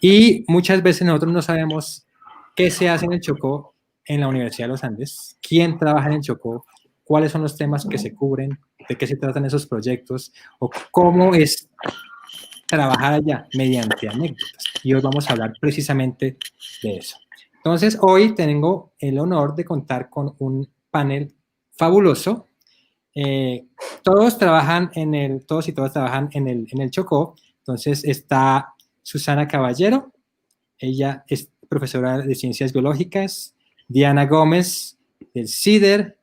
Y muchas veces nosotros no sabemos qué se hace en el Chocó en la Universidad de los Andes, quién trabaja en el Chocó, cuáles son los temas que se cubren, de qué se tratan esos proyectos, o cómo es trabajar allá mediante anécdotas. Y hoy vamos a hablar precisamente de eso. Entonces, hoy tengo el honor de contar con un panel fabuloso. Todos trabajan todos y todas trabajan en el Chocó. Entonces está Susana Caballero, ella es profesora de Ciencias Biológicas, Diana Gómez del CIDER,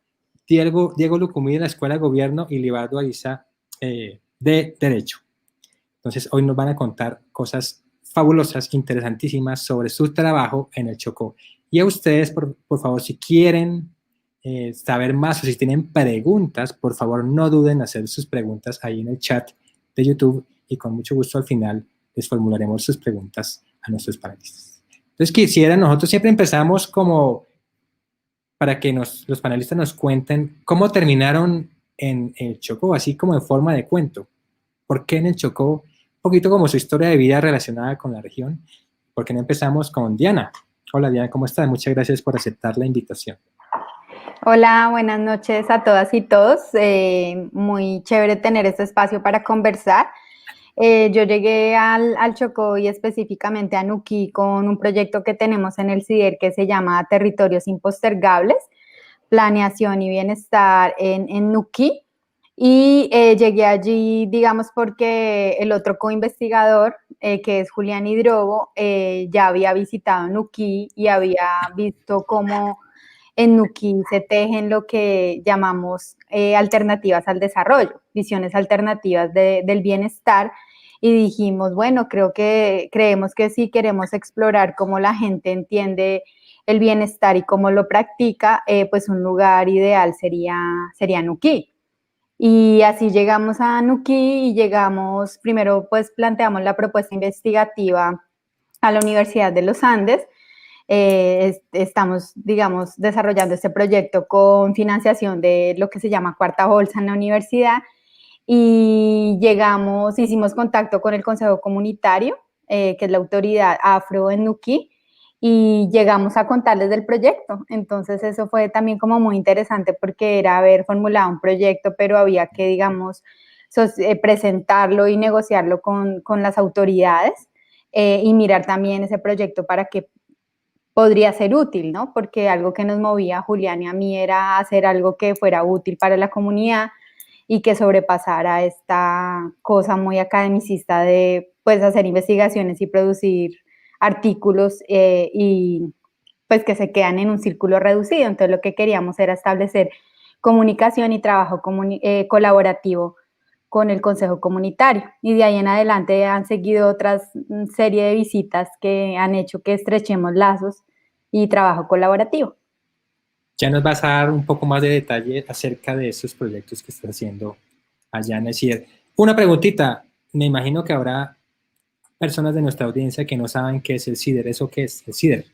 Diego Lucumí de la Escuela de Gobierno y Libardo Ariza de Derecho. Entonces, hoy nos van a contar cosas fabulosas, interesantísimas sobre su trabajo en el Chocó. Y a ustedes, por favor, si quieren saber más o si tienen preguntas, por favor, no duden en hacer sus preguntas ahí en el chat de YouTube y con mucho gusto al final les formularemos sus preguntas a nuestros panelistas. Entonces, nosotros siempre empezamos como para que los panelistas nos cuenten cómo terminaron en el Chocó, así como en forma de cuento. ¿Por qué en el Chocó? Un poquito como su historia de vida relacionada con la región. ¿Por qué no empezamos con Diana? Hola Diana, ¿cómo estás? Muchas gracias por aceptar la invitación. Hola, buenas noches a todas y todos. Muy chévere tener este espacio para conversar. Yo llegué al Chocó y específicamente a Nuquí con un proyecto que tenemos en el CIDER que se llama Territorios Impostergables, Planeación y Bienestar en Nuquí. Y llegué allí, digamos, porque el otro coinvestigador, que es Julián Hidrobo, ya había visitado Nuquí y había visto cómo en Nuquí se tejen lo que llamamos alternativas al desarrollo, visiones alternativas del bienestar, y dijimos, bueno, creemos que si queremos explorar cómo la gente entiende el bienestar y cómo lo practica, pues un lugar ideal sería Nuquí. Y así llegamos a Nuquí y primero pues planteamos la propuesta investigativa a la Universidad de los Andes. Estamos, digamos, desarrollando este proyecto con financiación de lo que se llama Cuarta Bolsa en la universidad, y hicimos contacto con el Consejo Comunitario, que es la autoridad afro en Nuquí, y llegamos a contarles del proyecto. Entonces eso fue también como muy interesante porque era haber formulado un proyecto, pero había que, digamos, presentarlo y negociarlo con las autoridades, y mirar también ese proyecto para que podría ser útil, ¿no? Porque algo que nos movía a Julián y a mí era hacer algo que fuera útil para la comunidad y que sobrepasara esta cosa muy academicista de, pues, hacer investigaciones y producir artículos, y pues que se quedan en un círculo reducido. Entonces lo que queríamos era establecer comunicación y trabajo colaborativo con el Consejo Comunitario, y de ahí en adelante han seguido otras serie de visitas que han hecho que estrechemos lazos y trabajo colaborativo. Ya nos vas a dar un poco más de detalle acerca de esos proyectos que estás haciendo allá en el CIDER. Una preguntita, me imagino que habrá personas de nuestra audiencia que no saben qué es el CIDER. ¿Eso qué es el CIDER?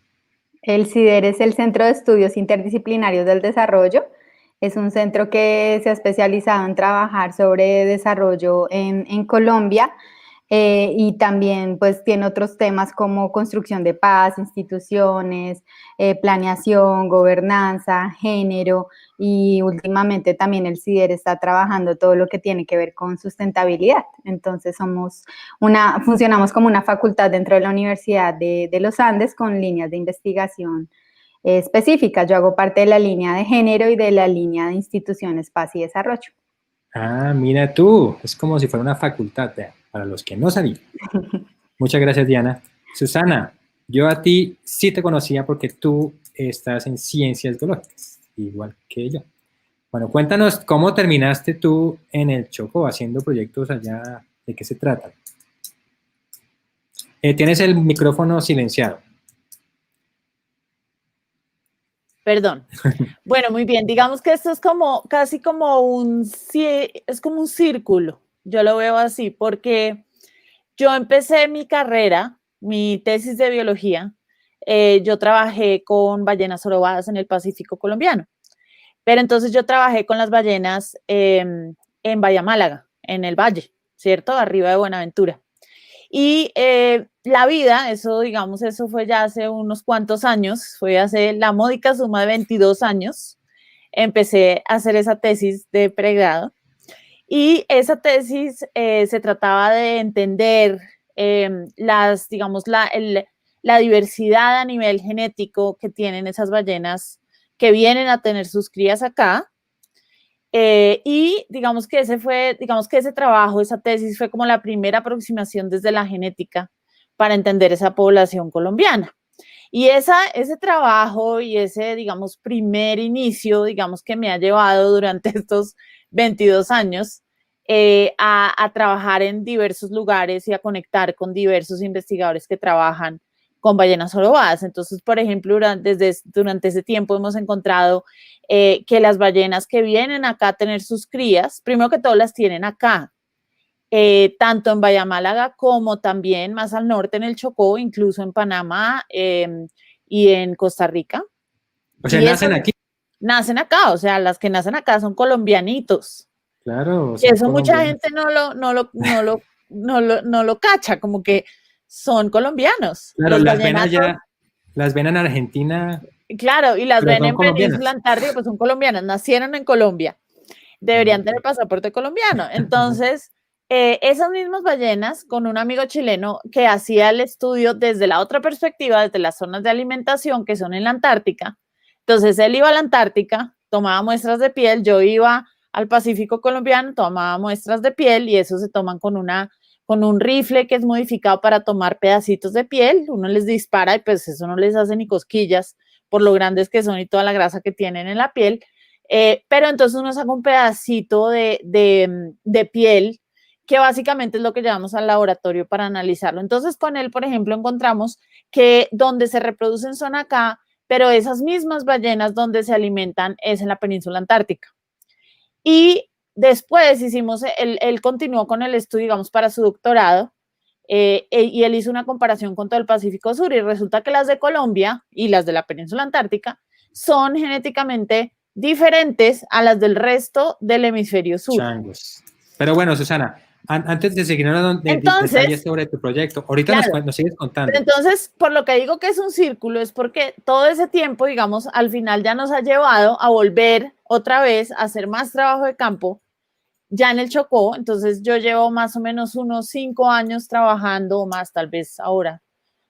El CIDER es el Centro de Estudios Interdisciplinarios del Desarrollo. Es un centro que se ha especializado en trabajar sobre desarrollo en Colombia, y también pues tiene otros temas como construcción de paz, instituciones, planeación, gobernanza, género, y últimamente también el CIDER está trabajando todo lo que tiene que ver con sustentabilidad. Entonces funcionamos como una facultad dentro de la Universidad de los Andes con líneas de investigación específicas. Yo hago parte de la línea de género y de la línea de instituciones, paz y desarrollo. Ah, mira tú, es como si fuera una facultad, para los que no sabían. Muchas gracias, Diana. Susana, yo a ti sí te conocía porque tú estás en ciencias biológicas, igual que yo. Bueno, cuéntanos cómo terminaste tú en el Chocó haciendo proyectos allá, ¿de qué se trata? Tienes el micrófono silenciado. Perdón. Bueno, muy bien. Digamos que esto es como casi como es como un círculo. Yo lo veo así porque yo empecé mi carrera, mi tesis de biología. Yo trabajé con ballenas jorobadas en el Pacífico colombiano. Pero entonces yo trabajé con las ballenas en Bahía Málaga, en el valle, ¿cierto? Arriba de Buenaventura. Y la vida, eso digamos, eso fue ya hace unos cuantos años, fue hace la módica suma de 22 años, empecé a hacer esa tesis de pregrado. Y esa tesis se trataba de entender digamos, la diversidad a nivel genético que tienen esas ballenas que vienen a tener sus crías acá. Y digamos que ese trabajo, esa tesis fue como la primera aproximación desde la genética para entender esa población colombiana. Y ese trabajo y ese, digamos, primer inicio, digamos, que me ha llevado durante estos 22 años a trabajar en diversos lugares y a conectar con diversos investigadores que trabajan con ballenas jorobadas. Entonces, por ejemplo, durante ese tiempo hemos encontrado que las ballenas que vienen acá a tener sus crías, primero que todo las tienen acá, tanto en Bahía Málaga como también más al norte en el Chocó, incluso en Panamá y en Costa Rica. O sea, nacen aquí. Nacen acá, o sea, las que nacen acá son colombianitos. Claro. Y eso mucha gente no lo cacha, como que son colombianos. Claro, las ven allá, las ven en Argentina. Claro, y las ven en Península Antártica, pues son colombianas, nacieron en Colombia, deberían tener pasaporte colombiano. Entonces, esas mismas ballenas, con un amigo chileno que hacía el estudio desde la otra perspectiva, desde las zonas de alimentación que son en la Antártica. Entonces, él iba a la Antártica, tomaba muestras de piel, yo iba al Pacífico colombiano, tomaba muestras de piel y eso se toman con un rifle que es modificado para tomar pedacitos de piel, uno les dispara y pues eso no les hace ni cosquillas por lo grandes que son y toda la grasa que tienen en la piel, pero entonces uno saca un pedacito de piel que básicamente es lo que llevamos al laboratorio para analizarlo. Entonces con él, por ejemplo, encontramos que donde se reproducen son acá, pero esas mismas ballenas donde se alimentan es en la península antártica. Y después él continuó con el estudio, digamos, para su doctorado, y él hizo una comparación con todo el Pacífico Sur y resulta que las de Colombia y las de la península antártica son genéticamente diferentes a las del resto del hemisferio sur. Changos. Pero bueno, Susana, antes de seguir hablando de detalles sobre tu proyecto, ahorita claro, nos sigues contando. Pero entonces, por lo que digo que es un círculo, es porque todo ese tiempo, digamos, al final ya nos ha llevado a volver otra vez a hacer más trabajo de campo ya en el Chocó. Entonces yo llevo más o menos unos 5 años trabajando, o más tal vez ahora,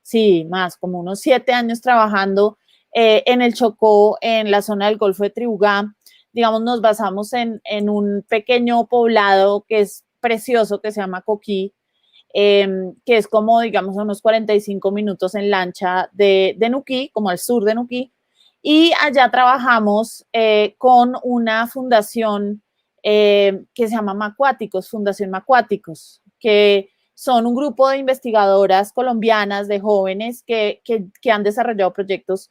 sí, más, como unos 7 años trabajando en el Chocó, en la zona del Golfo de Tribugá. Digamos, nos basamos en un pequeño poblado que es precioso, que se llama Coquí, que es como, digamos, unos 45 minutos en lancha de Nuquí, como al sur de Nuquí. Y allá trabajamos con una fundación que se llama Macuáticos, Fundación Macuáticos, que son un grupo de investigadoras colombianas, de jóvenes que han desarrollado proyectos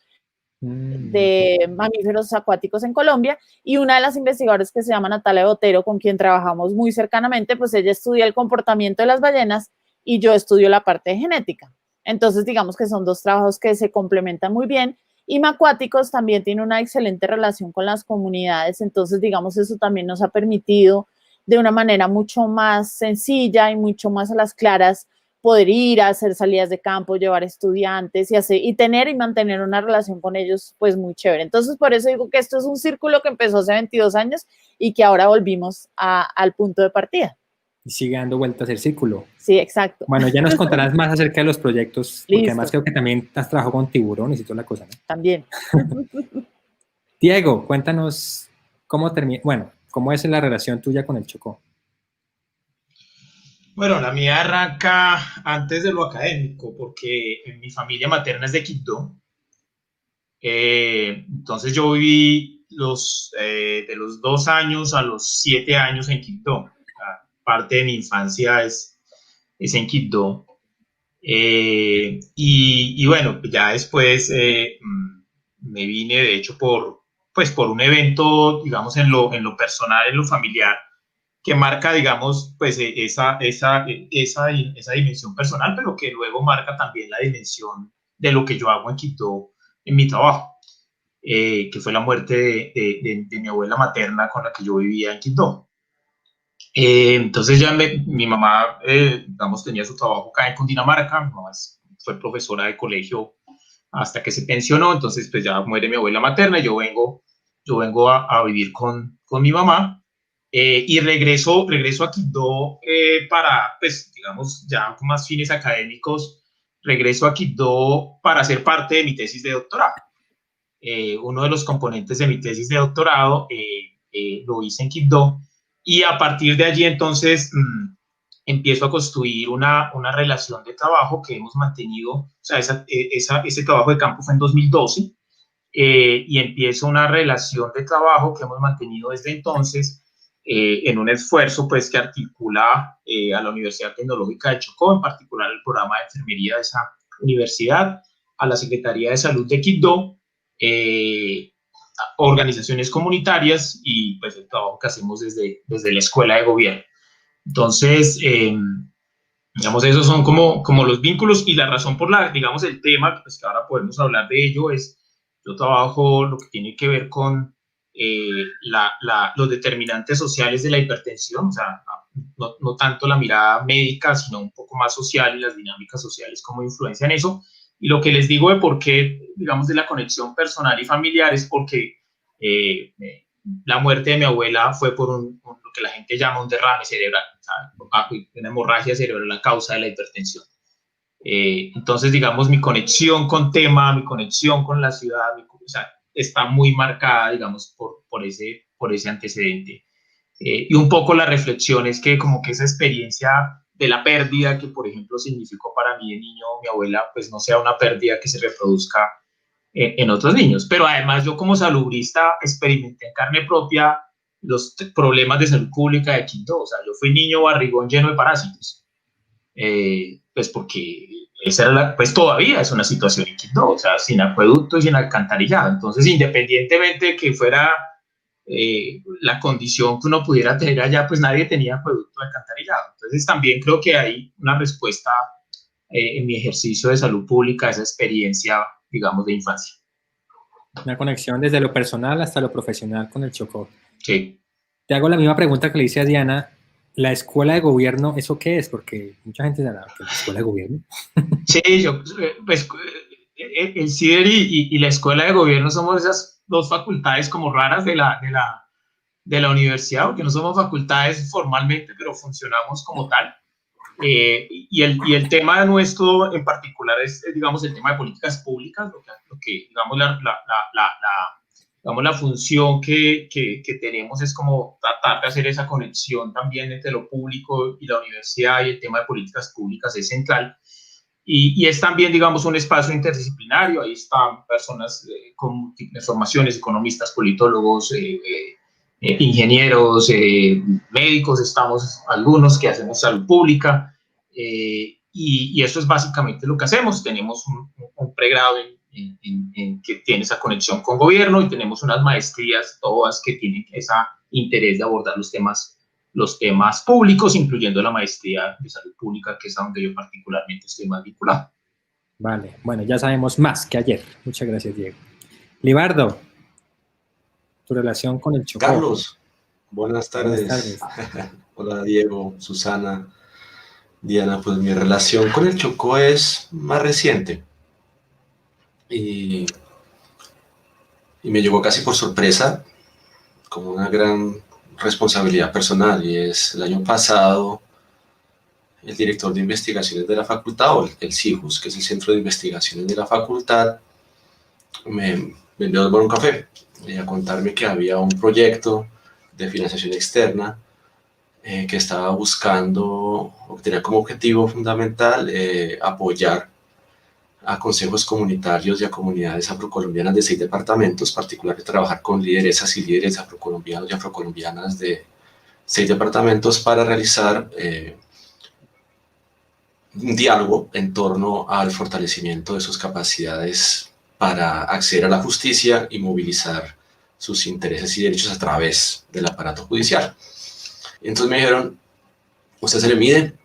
de mamíferos acuáticos en Colombia, y una de las investigadoras que se llama Natalia Botero, con quien trabajamos muy cercanamente, pues ella estudia el comportamiento de las ballenas y yo estudio la parte de genética. Entonces, digamos que son dos trabajos que se complementan muy bien. Y Macuáticos también tiene una excelente relación con las comunidades, entonces, digamos, eso también nos ha permitido de una manera mucho más sencilla y mucho más a las claras poder ir a hacer salidas de campo, llevar estudiantes y tener y mantener una relación con ellos, pues muy chévere. Entonces, por eso digo que esto es un círculo que empezó hace 22 años y que ahora volvimos al punto de partida. Y sigue dando vueltas el círculo. Sí, exacto. Bueno, ya nos contarás más acerca de los proyectos, porque listo. Además creo que también has trabajado con tiburones y toda la cosa, ¿no? También. Diego, cuéntanos cómo es la relación tuya con el Chocó. Bueno, la mía arranca antes de lo académico, porque mi familia materna es de Quibdó. Entonces yo viví de los 2 años a los 7 años en Quibdó. Parte de mi infancia es en Quibdó. Y bueno, ya después me vine, de hecho, por un evento, digamos, en lo personal, en lo familiar, que marca, digamos, pues esa dimensión personal, pero que luego marca también la dimensión de lo que yo hago en Quibdó, en mi trabajo, que fue la muerte de mi abuela materna con la que yo vivía en Quibdó. Entonces ya mi mamá, digamos, tenía su trabajo acá en Cundinamarca, mi mamá fue profesora de colegio hasta que se pensionó, entonces pues ya muere mi abuela materna, y yo vengo a vivir con mi mamá, y regreso a Quibdó para, pues digamos, ya con más fines académicos, regreso a Quibdó para ser parte de mi tesis de doctorado. Uno de los componentes de mi tesis de doctorado lo hice en Quibdó, y a partir de allí entonces empiezo a construir una relación de trabajo que hemos mantenido, o sea, ese trabajo de campo fue en 2012, y empiezo una relación de trabajo que hemos mantenido desde entonces, en un esfuerzo pues que articula a la Universidad Tecnológica de Chocó, en particular el programa de enfermería de esa universidad, a la Secretaría de Salud de Quibdó, organizaciones comunitarias y pues el trabajo que hacemos desde la Escuela de Gobierno. Entonces, digamos, esos son como los vínculos, y la razón por la, digamos, el tema, pues que ahora podemos hablar de ello, es yo trabajo lo que tiene que ver con los determinantes sociales de la hipertensión, o sea, no tanto la mirada médica, sino un poco más social, y las dinámicas sociales, cómo influencian eso. Y lo que les digo de por qué, digamos, de la conexión personal y familiar, es porque la muerte de mi abuela fue por lo que la gente llama un derrame cerebral, o sea, una hemorragia cerebral a causa de la hipertensión. Entonces, digamos, mi conexión con tema, mi conexión con la ciudad, o sea, está muy marcada, digamos, por ese antecedente. Y un poco la reflexión es que como que esa experiencia de la pérdida que, por ejemplo, significó para mí de niño mi abuela, pues no sea una pérdida que se reproduzca en otros niños. Pero además yo como salubrista experimenté en carne propia los problemas de salud pública de Quibdó. O sea, yo fui niño barrigón lleno de parásitos. Pues porque esa era pues todavía es una situación en Quibdó, o sea, sin acueducto y sin alcantarillado. Entonces, independientemente de que fuera la condición que uno pudiera tener allá, pues nadie tenía acueducto y alcantarillado. Entonces, también creo que hay una respuesta en mi ejercicio de salud pública a esa experiencia, digamos, de infancia. Una conexión desde lo personal hasta lo profesional con el Chocó. Sí. Te hago la misma pregunta que le hice a Diana. ¿La escuela de gobierno, eso qué es? Porque mucha gente dirá, ¿la escuela de gobierno? Sí, pues el CIDER y la escuela de gobierno somos esas dos facultades como raras de la universidad, porque no somos facultades formalmente, pero funcionamos como tal. Y el tema nuestro en particular es, digamos, el tema de políticas públicas, lo que digamos, digamos, la función que tenemos es como tratar de hacer esa conexión también entre lo público y la universidad, y el tema de políticas públicas es central. Y es también, digamos, un espacio interdisciplinario. Ahí están personas con múltiples formaciones, economistas, politólogos, ingenieros, médicos, estamos algunos que hacemos salud pública, y eso es básicamente lo que hacemos. Tenemos un pregrado en que tiene esa conexión con gobierno, y tenemos unas maestrías todas que tienen ese interés de abordar los temas públicos, incluyendo la maestría de salud pública, que es a donde yo particularmente estoy más vinculado. Vale, bueno, ya sabemos más que ayer. Muchas gracias, Diego. Libardo, tu relación con el Chocó. Carlos, buenas tardes. Hola, Diego, Susana, Diana. Pues mi relación con el Chocó es más reciente y me llegó casi por sorpresa, como una gran responsabilidad personal, y es el año pasado el director de investigaciones de la facultad, o el CIJUS, que es el Centro de Investigaciones de la facultad, me envió a tomar un café y a contarme que había un proyecto de financiación externa que estaba buscando, o que tenía como objetivo fundamental apoyar a consejos comunitarios y a comunidades afrocolombianas de 6 departamentos, particularmente trabajar con lideresas y líderes afrocolombianos y afrocolombianas de 6 departamentos para realizar un diálogo en torno al fortalecimiento de sus capacidades para acceder a la justicia y movilizar sus intereses y derechos a través del aparato judicial. Entonces me dijeron, ¿usted se le mide?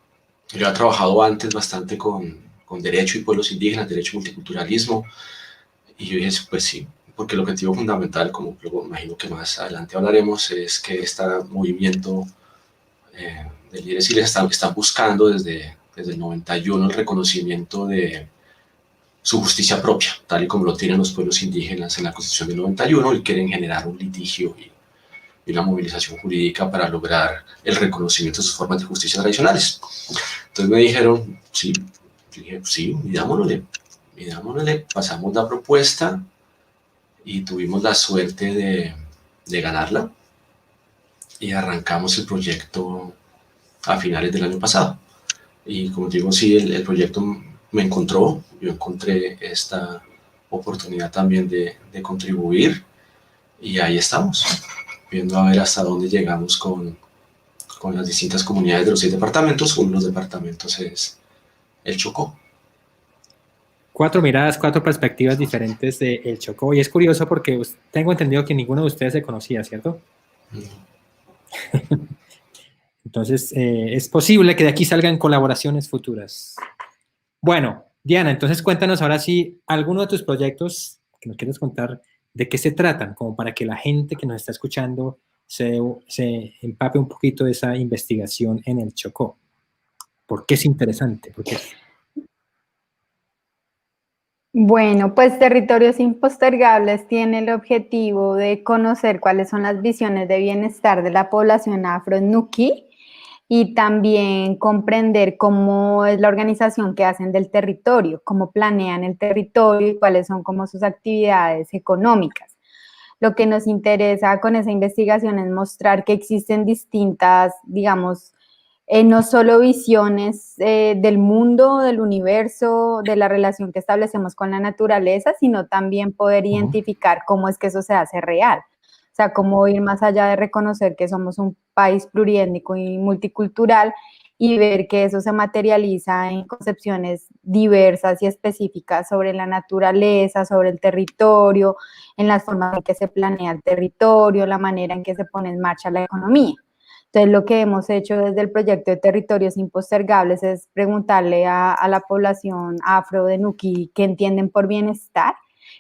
Yo he trabajado antes bastante con derecho y pueblos indígenas, derecho y multiculturalismo, y yo dije, pues sí, porque el objetivo fundamental, como luego imagino que más adelante hablaremos, es que este movimiento de líderes y les están buscando desde el 91 el reconocimiento de su justicia propia, tal y como lo tienen los pueblos indígenas en la Constitución del 91, y quieren generar un litigio y una movilización jurídica para lograr el reconocimiento de sus formas de justicia tradicionales. Entonces me dijeron, sí, dije, sí, midámonosle, pasamos la propuesta y tuvimos la suerte de ganarla, y arrancamos el proyecto a finales del año pasado. Y como digo, sí, el proyecto me encontró, yo encontré esta oportunidad también de contribuir, y ahí estamos, viendo a ver hasta dónde llegamos con las distintas comunidades de los 6 departamentos. Uno de los departamentos es el Chocó. 4 miradas, 4 perspectivas diferentes del Chocó. Y es curioso porque tengo entendido que ninguno de ustedes se conocía, ¿cierto? Entonces, es posible que de aquí salgan colaboraciones futuras. Bueno, Diana, entonces cuéntanos ahora sí alguno de tus proyectos que nos quieres contar, de qué se tratan, como para que la gente que nos está escuchando se empape un poquito de esa investigación en el Chocó. ¿Por qué es interesante? ¿Por qué? Bueno, pues Territorios Impostergables tiene el objetivo de conocer cuáles son las visiones de bienestar de la población afro en Nuquí, y también comprender cómo es la organización que hacen del territorio, cómo planean el territorio y cuáles son como sus actividades económicas. Lo que nos interesa con esa investigación es mostrar que existen distintas, digamos, no solo visiones del mundo, del universo, de la relación que establecemos con la naturaleza, sino también poder identificar cómo es que eso se hace real. O sea, cómo ir más allá de reconocer que somos un país pluriétnico y multicultural, y ver que eso se materializa en concepciones diversas y específicas sobre la naturaleza, sobre el territorio, en las formas en que se planea el territorio, la manera en que se pone en marcha la economía. Entonces, lo que hemos hecho desde el proyecto de Territorios Impostergables es preguntarle a la población afro de Nuquí qué entienden por bienestar,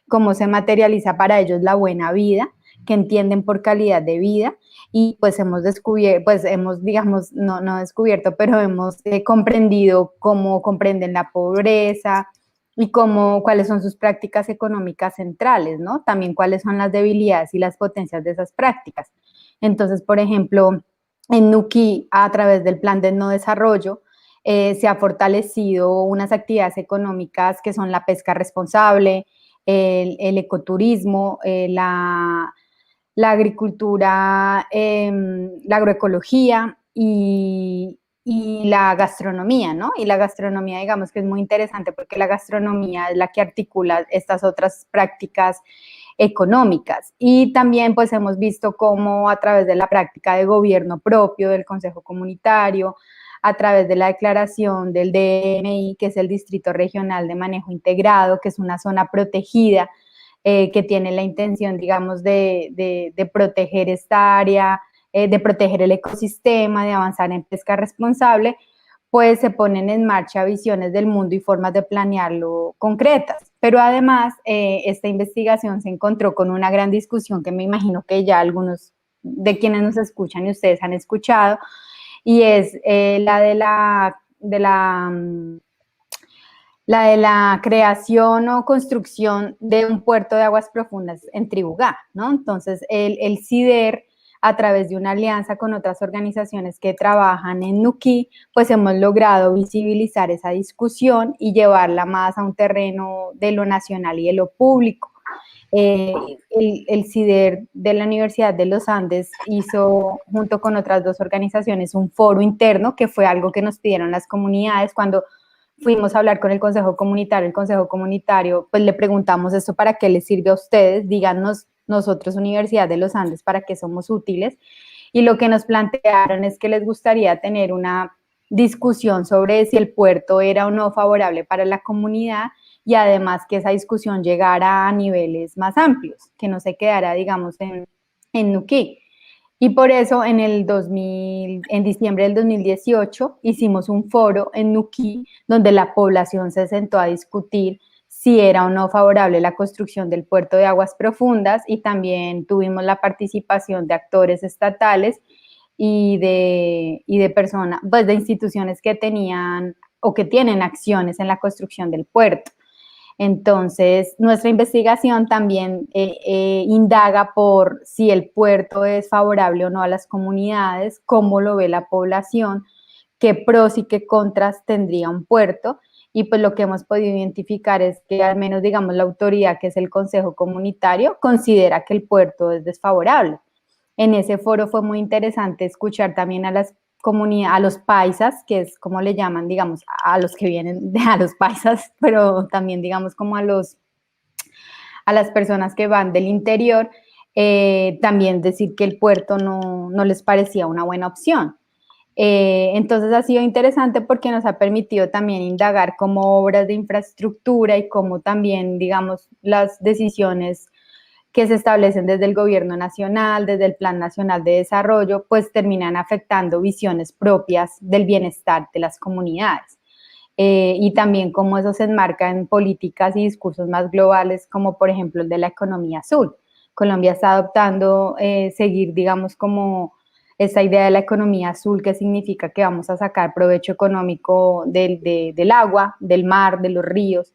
cómo se materializa para ellos la buena vida, qué entienden por calidad de vida, y pues hemos descubierto, digamos, no descubierto, pero hemos comprendido cómo comprenden la pobreza y cuáles son sus prácticas económicas centrales, ¿no? También cuáles son las debilidades y las potencias de esas prácticas. Entonces, por ejemplo, en Nuquí, a través del Plan de No Desarrollo, se ha fortalecido unas actividades económicas que son la pesca responsable, el ecoturismo, la agricultura, la agroecología y la gastronomía, ¿no? Y la gastronomía, digamos que es muy interesante porque la gastronomía es la que articula estas otras prácticas económicas. Y también pues hemos visto cómo a través de la práctica de gobierno propio del Consejo Comunitario, a través de la declaración del DMI, que es el Distrito Regional de Manejo Integrado, que es una zona protegida, que tiene la intención, digamos, de proteger esta área, de proteger el ecosistema, de avanzar en pesca responsable, pues se ponen en marcha visiones del mundo y formas de planearlo concretas. Pero además, esta investigación se encontró con una gran discusión que me imagino que ya algunos de quienes nos escuchan y ustedes han escuchado, y es la de la creación o construcción de un puerto de aguas profundas en Tribugá, ¿no? Entonces, el CIDER, a través de una alianza con otras organizaciones que trabajan en Nuquí, pues hemos logrado visibilizar esa discusión y llevarla más a un terreno de lo nacional y de lo público. El CIDER de la Universidad de los Andes hizo, junto con otras 2 organizaciones, un foro interno, que fue algo que nos pidieron las comunidades cuando fuimos a hablar con el Consejo Comunitario, pues le preguntamos esto, ¿para qué les sirve a ustedes? Díganos nosotros, Universidad de los Andes, ¿para qué somos útiles? Y lo que nos plantearon es que les gustaría tener una discusión sobre si el puerto era o no favorable para la comunidad, y además que esa discusión llegara a niveles más amplios, que no se quedara, digamos, en Nuquí. Y por eso en diciembre del 2018 hicimos un foro en Nuquí donde la población se sentó a discutir si era o no favorable la construcción del puerto de aguas profundas, y también tuvimos la participación de actores estatales y de personas, pues de instituciones que tenían o que tienen acciones en la construcción del puerto. Entonces, nuestra investigación también indaga por si el puerto es favorable o no a las comunidades, cómo lo ve la población, qué pros y qué contras tendría un puerto. Y pues lo que hemos podido identificar es que al menos, digamos, la autoridad, que es el Consejo Comunitario, considera que el puerto es desfavorable. En ese foro fue muy interesante escuchar también a las comunidades, a los paisas, que es como le llaman, digamos, a los que vienen a los paisas, pero también, digamos, como a las personas que van del interior, también decir que el puerto no les parecía una buena opción. Entonces ha sido interesante porque nos ha permitido también indagar como obras de infraestructura y cómo también, digamos, las decisiones que se establecen desde el gobierno nacional, desde el Plan Nacional de Desarrollo, pues terminan afectando visiones propias del bienestar de las comunidades. Y también cómo eso se enmarca en políticas y discursos más globales, como por ejemplo el de la economía azul. Colombia está adoptando seguir, digamos, como esa idea de la economía azul, que significa que vamos a sacar provecho económico del agua, del mar, de los ríos.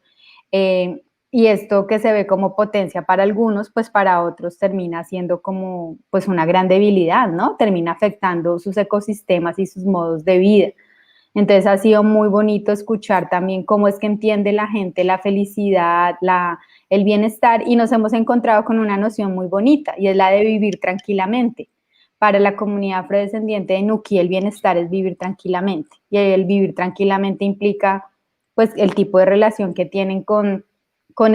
Y esto que se ve como potencia para algunos, pues para otros termina siendo como pues una gran debilidad, ¿no? Termina afectando sus ecosistemas y sus modos de vida. Entonces ha sido muy bonito escuchar también cómo es que entiende la gente la felicidad, el bienestar, y nos hemos encontrado con una noción muy bonita, y es la de vivir tranquilamente. Para la comunidad afrodescendiente de Nuquí, el bienestar es vivir tranquilamente, y el vivir tranquilamente implica pues el tipo de relación que tienen con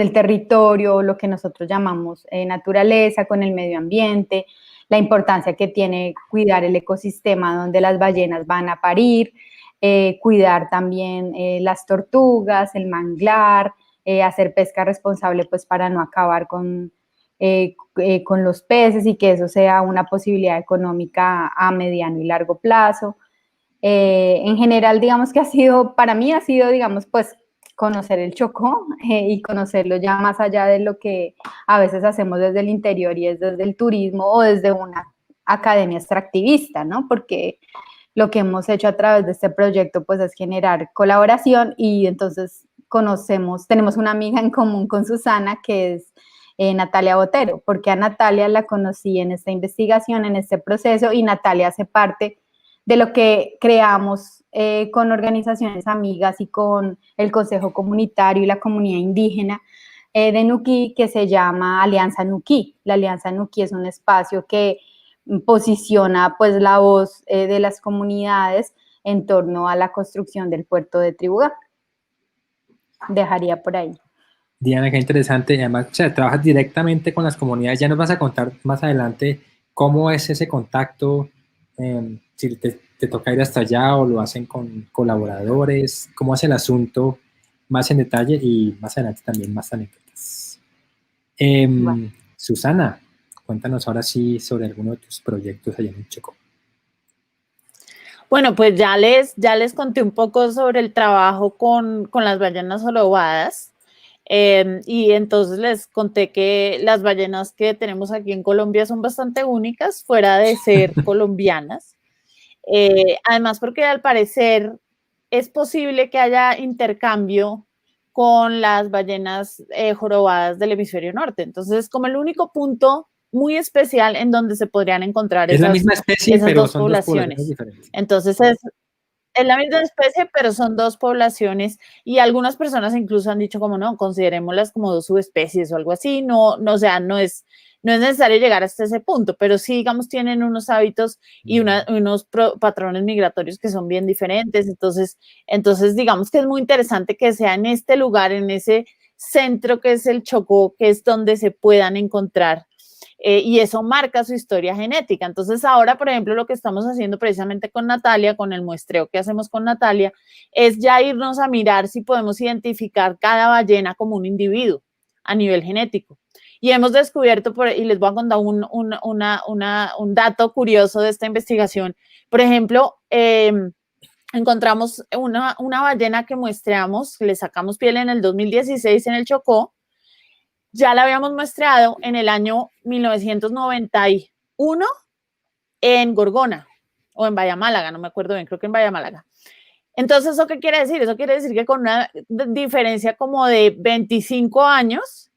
el territorio, lo que nosotros llamamos naturaleza, con el medio ambiente, la importancia que tiene cuidar el ecosistema donde las ballenas van a parir, cuidar también las tortugas, el manglar, hacer pesca responsable pues para no acabar con los peces y que eso sea una posibilidad económica a mediano y largo plazo. En general, digamos que para mí ha sido, digamos, pues conocer el Chocó y conocerlo ya más allá de lo que a veces hacemos desde el interior y es desde el turismo o desde una academia extractivista, ¿no? Porque lo que hemos hecho a través de este proyecto pues es generar colaboración y entonces tenemos una amiga en común con Susana que es Natalia Botero, porque a Natalia la conocí en esta investigación, en este proceso, y Natalia hace parte de lo que creamos con organizaciones amigas y con el Consejo Comunitario y la comunidad indígena de Nuquí, que se llama Alianza Nuquí. La Alianza Nuquí es un espacio que posiciona pues la voz de las comunidades en torno a la construcción del puerto de Tribugá. Dejaría por ahí. Diana, qué interesante. Además, o sea, trabajas directamente con las comunidades. Ya nos vas a contar más adelante cómo es ese contacto, si te toca ir hasta allá o lo hacen con colaboradores, cómo es el asunto más en detalle y más adelante también más anécdotas. Bueno. Susana, cuéntanos ahora sí sobre alguno de tus proyectos allá en el Chocó. Bueno, pues ya les conté un poco sobre el trabajo con las ballenas jorobadas. Y entonces les conté que las ballenas que tenemos aquí en Colombia son bastante únicas, fuera de ser colombianas. Además, porque al parecer es posible que haya intercambio con las ballenas jorobadas del hemisferio norte. Entonces, es como el único punto muy especial en donde se podrían encontrar es la misma especie, esas pero dos son poblaciones. Dos diferentes. Entonces, es la misma especie, pero son dos poblaciones y algunas personas incluso han dicho como no, considerémoslas como dos subespecies o algo así, o sea, no es necesario llegar hasta ese punto, pero sí, digamos, tienen unos hábitos y unos patrones migratorios que son bien diferentes, entonces, digamos que es muy interesante que sea en este lugar, en ese centro que es el Chocó, que es donde se puedan encontrar. Y eso marca su historia genética. Entonces ahora, por ejemplo, lo que estamos haciendo precisamente con Natalia, con el muestreo que hacemos con Natalia, es ya irnos a mirar si podemos identificar cada ballena como un individuo a nivel genético. Y hemos descubierto, y les voy a contar un dato curioso de esta investigación. Por ejemplo, encontramos una ballena que muestreamos, le sacamos piel en el 2016 en el Chocó. Ya la habíamos muestreado en el año 1991 en Gorgona. o en Bahía Málaga, no me acuerdo bien, creo que en Bahía Málaga. Entonces, ¿eso qué quiere decir? Eso quiere decir que con una diferencia como de 25 años,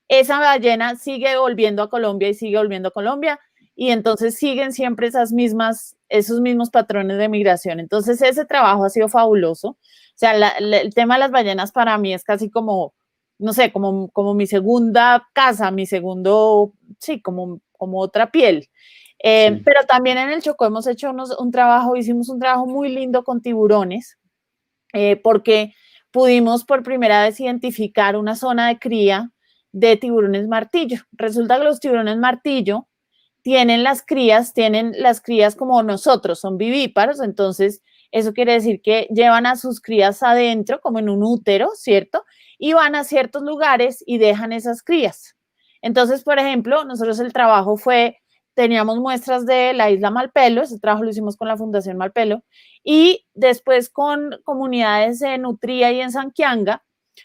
esa ballena sigue volviendo a Colombia y sigue volviendo a Colombia, y entonces siguen siempre esos mismos patrones de migración. Entonces, ese trabajo ha sido fabuloso. O sea, el tema de las ballenas para mí es casi como, no sé, como mi segunda casa, sí, como otra piel. Sí. Pero también en el Chocó hemos hecho hicimos un trabajo muy lindo con tiburones, porque pudimos por primera vez identificar una zona de cría de tiburones martillo. Resulta que los tiburones martillo tienen las crías como nosotros, son vivíparos, entonces eso quiere decir que llevan a sus crías adentro, como en un útero, ¿cierto? Y van a ciertos lugares y dejan esas crías. Entonces, por ejemplo, nosotros el trabajo teníamos muestras de la isla Malpelo, ese trabajo lo hicimos con la Fundación Malpelo, y después con comunidades en Utría y en Sanquianga,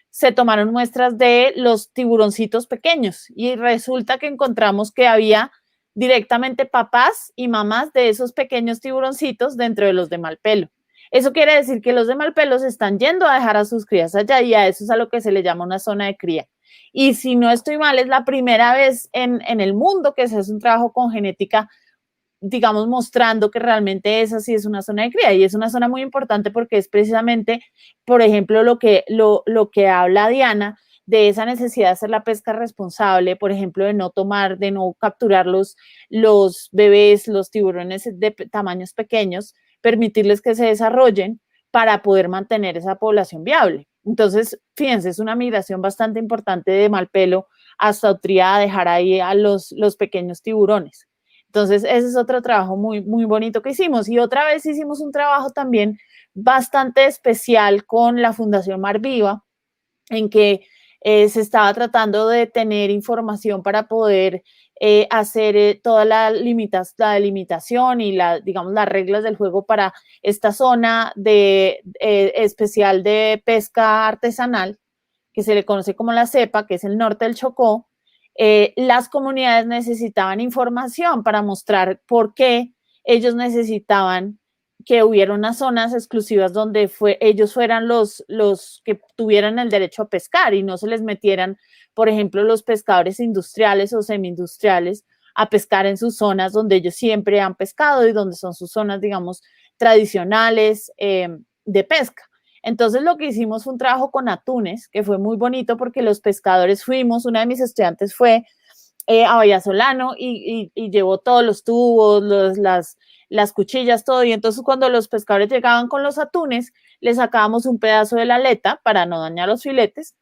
se tomaron muestras de los tiburoncitos pequeños y resulta que encontramos que había directamente papás y mamás de esos pequeños tiburoncitos dentro de los de Malpelo. Eso quiere decir que los de Malpelo se están yendo a dejar a sus crías allá y a eso es a lo que se le llama una zona de cría. Y si no estoy mal, es la primera vez en el mundo que se hace un trabajo con genética, digamos, mostrando que realmente esa sí es una zona de cría y es una zona muy importante porque es precisamente, por ejemplo, lo que habla Diana de esa necesidad de hacer la pesca responsable, por ejemplo, de no capturar los bebés, los tiburones de tamaños pequeños, permitirles que se desarrollen para poder mantener esa población viable. Entonces, fíjense, es una migración bastante importante de Malpelo hasta Utría a dejar ahí a los pequeños tiburones. Entonces, ese es otro trabajo muy, muy bonito que hicimos. Y otra vez hicimos un trabajo también bastante especial con la Fundación Mar Viva, en que se estaba tratando de tener información para poder hacer toda la delimitación y digamos, las reglas del juego para esta zona especial de pesca artesanal, que se le conoce como la cepa, que es el norte del Chocó. Las comunidades necesitaban información para mostrar por qué ellos necesitaban que hubiera unas zonas exclusivas donde ellos fueran los que tuvieran el derecho a pescar y no se les metieran, por ejemplo, los pescadores industriales o semi-industriales a pescar en sus zonas donde ellos siempre han pescado y donde son sus zonas, digamos, tradicionales de pesca. Entonces lo que hicimos fue un trabajo con atunes, que fue muy bonito porque los pescadores una de mis estudiantes fue a Vallasolano y llevó todos los tubos, las cuchillas, todo. Y entonces cuando los pescadores llegaban con los atunes, les sacábamos un pedazo de la aleta para no dañar los filetes.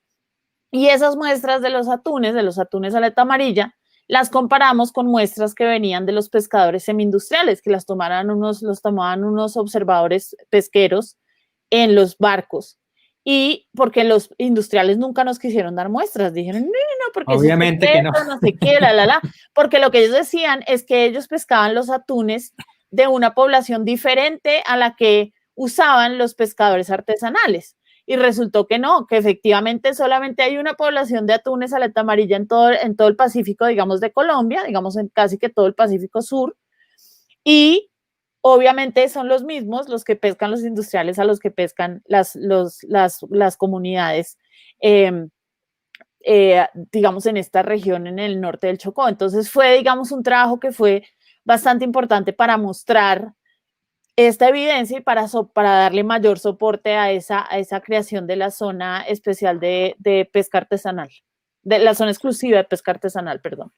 Y esas muestras de los atunes aleta amarilla, las comparamos con muestras que venían de los pescadores semi-industriales, que los tomaban unos observadores pesqueros en los barcos. Y porque los industriales nunca nos quisieron dar muestras, dijeron, no, porque obviamente si que no. No sé qué, porque lo que ellos decían es que ellos pescaban los atunes de una población diferente a la que usaban los pescadores artesanales. Y resultó que no, que efectivamente solamente hay una población de atunes aleta amarilla en todo el Pacífico, digamos, de Colombia, digamos, en casi que todo el Pacífico Sur. Y obviamente son los mismos los que pescan los industriales a los que pescan las comunidades, digamos, en esta región en el norte del Chocó. Entonces fue, digamos, un trabajo que fue bastante importante para mostrar esta evidencia y para darle mayor soporte a esa creación de la zona especial de pesca artesanal, de la zona exclusiva de pesca artesanal, perdón.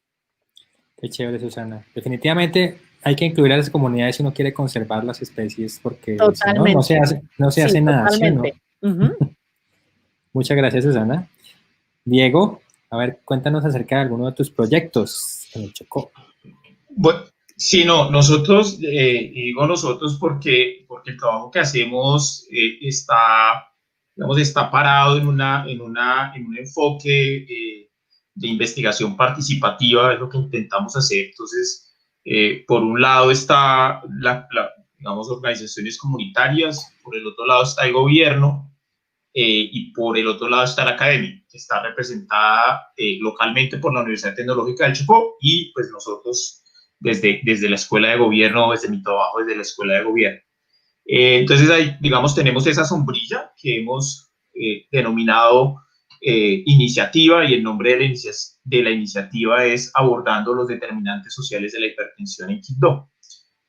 Qué chévere, Susana. Definitivamente hay que incluir a las comunidades si uno quiere conservar las especies, porque si no, no se hace nada. ¿Sí, no? Muchas gracias, Susana. Diego, a ver, cuéntanos acerca de alguno de tus proyectos en el Chocó. Bueno, sí, no, nosotros, y digo nosotros porque el trabajo que hacemos está parado en un enfoque de investigación participativa, es lo que intentamos hacer. Entonces, por un lado está digamos, organizaciones comunitarias, por el otro lado está el gobierno, y por el otro lado está la academia, que está representada localmente por la Universidad Tecnológica del Chocó, y pues nosotros desde la escuela de gobierno, desde mi trabajo desde la escuela de gobierno. Entonces, ahí, digamos, tenemos esa sombrilla que hemos denominado iniciativa, y el nombre de la iniciativa es Abordando los determinantes sociales de la hipertensión en Quibdó.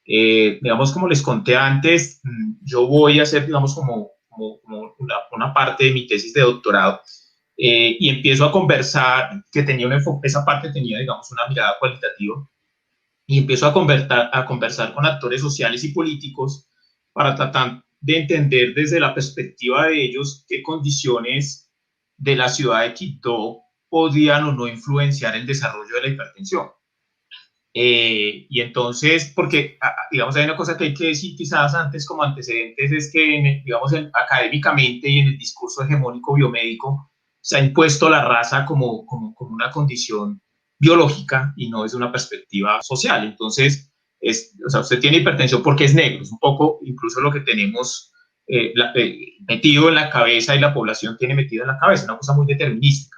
Digamos, como les conté antes, yo voy a hacer, digamos, como una parte de mi tesis de doctorado, y empiezo a conversar, que tenía esa parte tenía, digamos, una mirada cualitativa, y empiezo a conversar con actores sociales y políticos para tratar de entender desde la perspectiva de ellos qué condiciones de la ciudad de Quibdó podían o no influenciar el desarrollo de la hipertensión. Y entonces, porque, digamos, hay una cosa que hay que decir quizás antes como antecedentes, es que, digamos, académicamente y en el discurso hegemónico biomédico se ha impuesto la raza como una condición biológica y no es una perspectiva social. Entonces, o sea, usted tiene hipertensión porque es negro, es un poco incluso lo que tenemos metido en la cabeza, y la población tiene metido en la cabeza, una cosa muy determinística.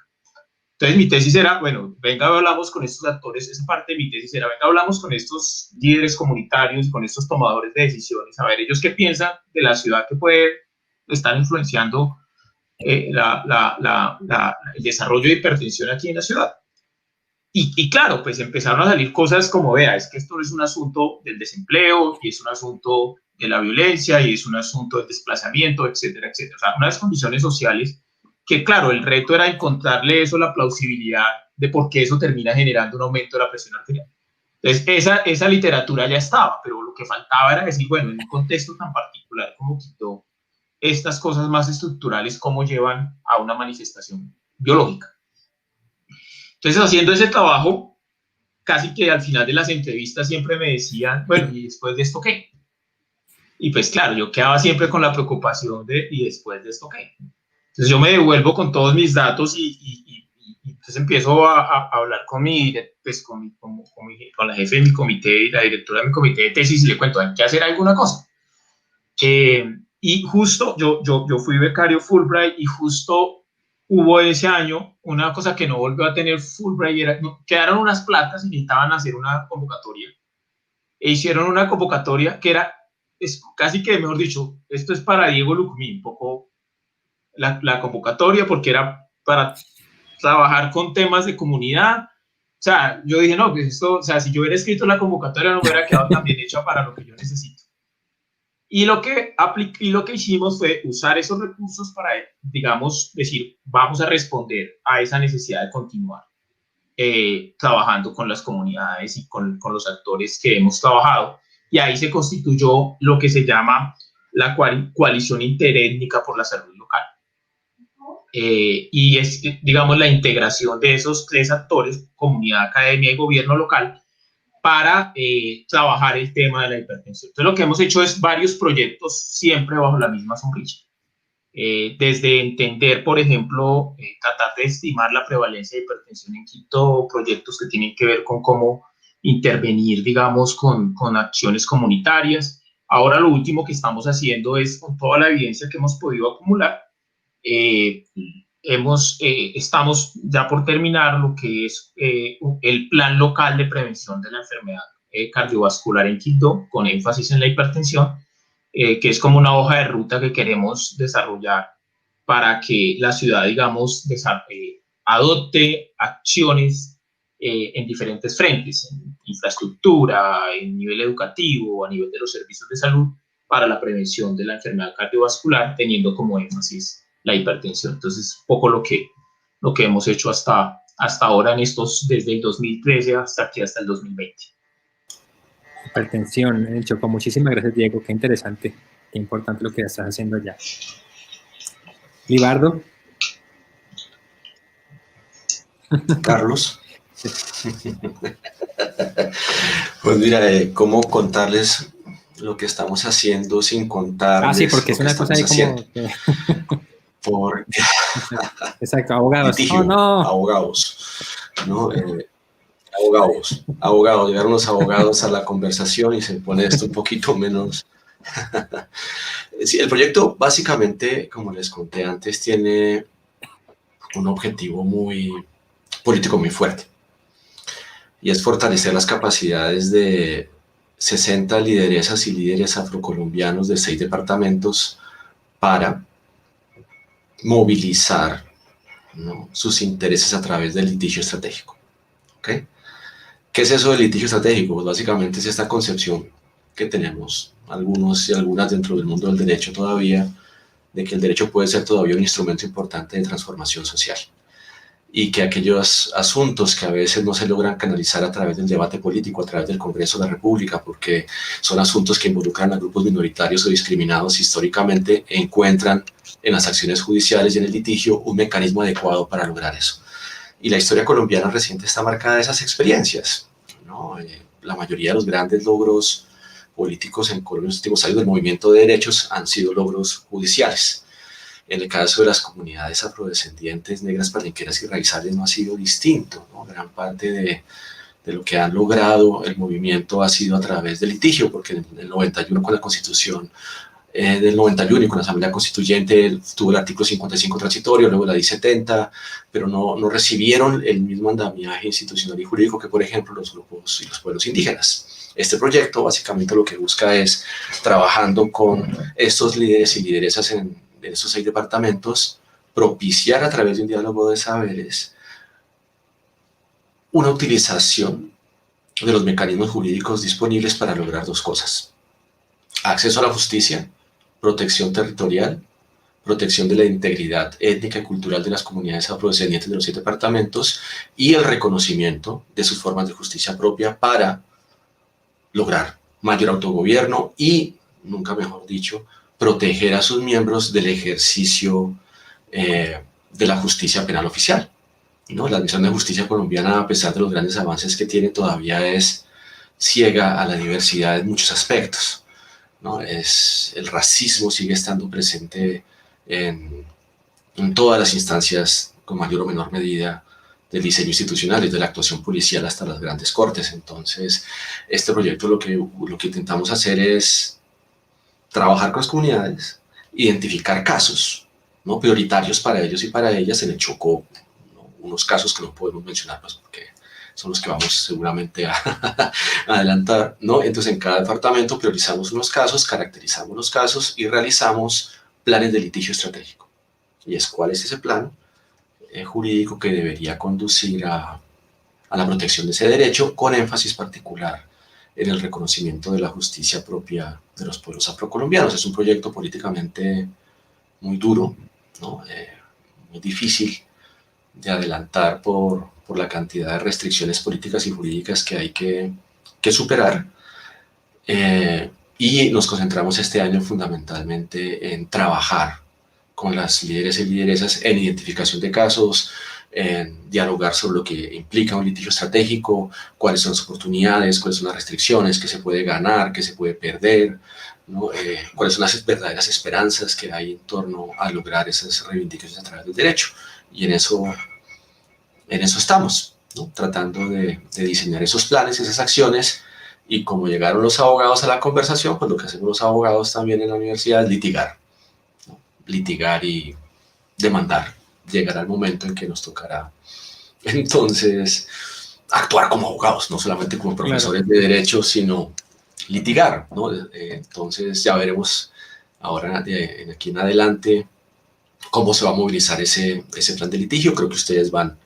Entonces mi tesis era, bueno, venga, hablamos con estos actores, esa parte de mi tesis era, venga, hablamos con estos líderes comunitarios, con estos tomadores de decisiones, a ver ellos qué piensan de la ciudad que puede estar influenciando el desarrollo de hipertensión aquí en la ciudad. Y claro, pues empezaron a salir cosas como, vea, es que esto no es un asunto del desempleo, y es un asunto de la violencia, y es un asunto del desplazamiento, etcétera, etcétera. O sea, unas condiciones sociales que, claro, el reto era encontrarle eso, la plausibilidad de por qué eso termina generando un aumento de la presión arterial. Entonces, esa literatura ya estaba, pero lo que faltaba era decir, bueno, en un contexto tan particular como Quibdó, estas cosas más estructurales, ¿cómo llevan a una manifestación biológica? Entonces, haciendo ese trabajo, casi que al final de las entrevistas siempre me decían, bueno, ¿y después de esto qué? Y pues claro, yo quedaba siempre con la preocupación de, ¿y después de esto qué? Entonces yo me devuelvo con todos mis datos y entonces empiezo a hablar con la jefe de mi comité y la directora de mi comité de tesis, y le cuento, hay que hacer alguna cosa. Y justo yo fui becario Fulbright, y justo hubo ese año una cosa que no volvió a tener Fulbright, quedaron unas placas y necesitaban hacer una convocatoria. E hicieron una convocatoria que era, casi que, mejor dicho, esto es para Diego Lucumí, un poco la convocatoria, porque era para trabajar con temas de comunidad. O sea, yo dije, no, pues esto, o sea, si yo hubiera escrito la convocatoria no hubiera quedado tan bien hecha para lo que yo necesito. Y lo que hicimos fue usar esos recursos para, digamos, decir, vamos a responder a esa necesidad de continuar trabajando con las comunidades y con los actores que hemos trabajado. Y ahí se constituyó lo que se llama la coalición interétnica por la salud local. Y es, digamos, la integración de esos tres actores, comunidad, academia y gobierno local, para trabajar el tema de la hipertensión. Entonces, lo que hemos hecho es varios proyectos siempre bajo la misma sombrilla. Desde entender, por ejemplo, tratar de estimar la prevalencia de hipertensión en Quito, proyectos que tienen que ver con cómo intervenir, digamos, con acciones comunitarias. Ahora lo último que estamos haciendo es, con toda la evidencia que hemos podido acumular, estamos ya por terminar lo que es el plan local de prevención de la enfermedad cardiovascular en Quibdó, con énfasis en la hipertensión, que es como una hoja de ruta que queremos desarrollar para que la ciudad, digamos, adopte acciones en diferentes frentes, en infraestructura, en nivel educativo, a nivel de los servicios de salud, para la prevención de la enfermedad cardiovascular, teniendo como énfasis la hipertensión. Entonces, un poco lo que hemos hecho hasta ahora desde el 2013 hasta aquí, hasta el 2020. Hipertensión en el Chocó. Muchísimas gracias, Diego. Qué interesante, qué importante lo que estás haciendo allá. Libardo. Carlos. Sí. Pues mira, cómo contarles lo que estamos haciendo sin contarles. Sí, porque es una cosa ahí como... Exacto, abogados. Litigio, no. Abogados, ¿no? Abogados, llegaron los abogados a la conversación y se pone esto un poquito menos. Sí, el proyecto básicamente, como les conté antes, tiene un objetivo muy político muy fuerte. y es fortalecer las capacidades de 60 lideresas y líderes afrocolombianos de 6 departamentos para movilizar, ¿no?, sus intereses a través del litigio estratégico. ¿Okay? ¿Qué es eso del litigio estratégico? Pues básicamente es esta concepción que tenemos algunos y algunas dentro del mundo del derecho todavía, de que el derecho puede ser todavía un instrumento importante de transformación social, y que aquellos asuntos que a veces no se logran canalizar a través del debate político, a través del Congreso de la República, porque son asuntos que involucran a grupos minoritarios o discriminados históricamente, encuentran en las acciones judiciales y en el litigio un mecanismo adecuado para lograr eso. Y la historia colombiana reciente está marcada de esas experiencias, ¿no? La mayoría de los grandes logros políticos en Colombia en los últimos años del movimiento de derechos han sido logros judiciales. En el caso de las comunidades afrodescendientes, negras, palenqueras y raizales no ha sido distinto, ¿no? Gran parte de lo que han logrado el movimiento ha sido a través del litigio, porque en el 91 con la Constitución del 91 y con la Asamblea Constituyente tuvo el artículo 55 transitorio, luego la Ley 70, pero no recibieron el mismo andamiaje institucional y jurídico que, por ejemplo, los grupos y los pueblos indígenas. Este proyecto básicamente lo que busca es, trabajando con estos líderes y lideresas en esos 6 departamentos, propiciar a través de un diálogo de saberes una utilización de los mecanismos jurídicos disponibles para lograr 2 cosas: acceso a la justicia, protección territorial, protección de la integridad étnica y cultural de las comunidades afrodescendientes de los 7 departamentos, y el reconocimiento de sus formas de justicia propia para lograr mayor autogobierno y, nunca mejor dicho, proteger a sus miembros del ejercicio de la justicia penal oficial, ¿no? La Administración de Justicia colombiana, a pesar de los grandes avances que tiene, todavía es ciega a la diversidad en muchos aspectos, ¿no? El racismo sigue estando presente en todas las instancias, con mayor o menor medida, del diseño institucional, desde la actuación policial hasta las grandes cortes. Entonces, este proyecto lo que intentamos hacer es trabajar con las comunidades, identificar casos, ¿no?, prioritarios para ellos y para ellas. En el Chocó, ¿no?, unos casos que no podemos mencionar, pues, porque son los que vamos seguramente a adelantar, ¿no? Entonces, en cada departamento priorizamos unos casos, caracterizamos los casos y realizamos planes de litigio estratégico. Y es cuál es ese plan jurídico que debería conducir a la protección de ese derecho, con énfasis particular en el reconocimiento de la justicia propia de los pueblos afrocolombianos. Es un proyecto políticamente muy duro, ¿no? Muy difícil de adelantar por la cantidad de restricciones políticas y jurídicas que hay que superar. Y nos concentramos este año fundamentalmente en trabajar con las líderes y lideresas en identificación de casos, en dialogar sobre lo que implica un litigio estratégico, cuáles son las oportunidades, cuáles son las restricciones, qué se puede ganar, qué se puede perder, ¿no? Cuáles son las verdaderas esperanzas que hay en torno a lograr esas reivindicaciones a través del derecho. Y en eso estamos, ¿no?, tratando de diseñar esos planes, esas acciones. Y como llegaron los abogados a la conversación, pues lo que hacemos los abogados también en la universidad es litigar, ¿no? Litigar y demandar. Llegará el momento en que nos tocará entonces actuar como abogados, no solamente como profesores, claro, de derecho, sino litigar, ¿no? Entonces ya veremos ahora de aquí en adelante cómo se va a movilizar ese plan de litigio. Creo que ustedes van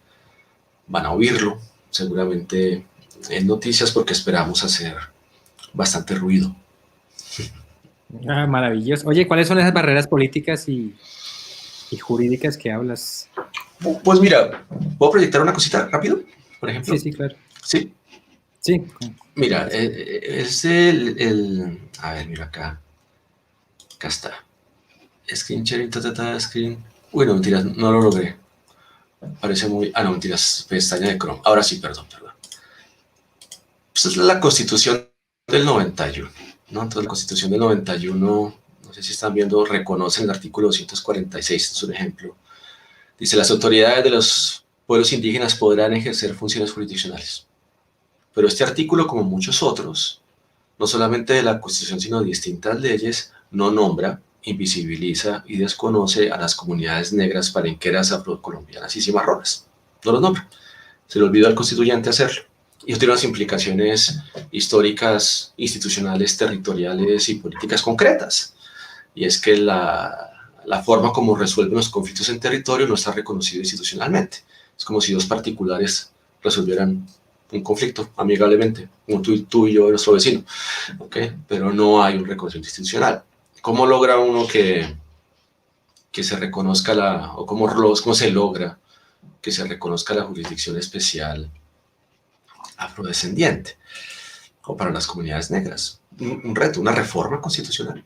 a oírlo seguramente en noticias, porque esperamos hacer bastante ruido. Ah, maravilloso. Oye, ¿cuáles son esas barreras políticas y jurídicas que hablas? Pues mira, ¿puedo proyectar una cosita rápido, por ejemplo? Sí, claro. Sí. Sí. Mira, es a ver, mira acá. Acá está. Screen sharing, screen. Uy, no, mentiras, no lo logré. Parece muy... no, mentiras, pestaña de Chrome. Ahora sí, perdón. Esta es la Constitución del 91, ¿no? Entonces, la Constitución del 91, no sé si están viendo, reconoce el artículo 246, es un ejemplo. Dice: las autoridades de los pueblos indígenas podrán ejercer funciones jurisdiccionales. Pero este artículo, como muchos otros, no solamente de la Constitución, sino de distintas leyes, no nombra, invisibiliza y desconoce a las comunidades negras, palenqueras, afrocolombianas y cimarronas. No los nombra. Se le olvidó al constituyente hacerlo. y eso tiene unas implicaciones históricas, institucionales, territoriales y políticas concretas. Y es que la forma como resuelven los conflictos en territorio no está reconocida institucionalmente. Es como si dos particulares resolvieran un conflicto amigablemente, como tú y yo, nuestro vecino, ¿okay? Pero no hay un reconocimiento institucional. ¿Cómo logra uno que se reconozca o cómo se logra que se reconozca la jurisdicción especial afrodescendiente o para las comunidades negras? Un reto, una reforma constitucional.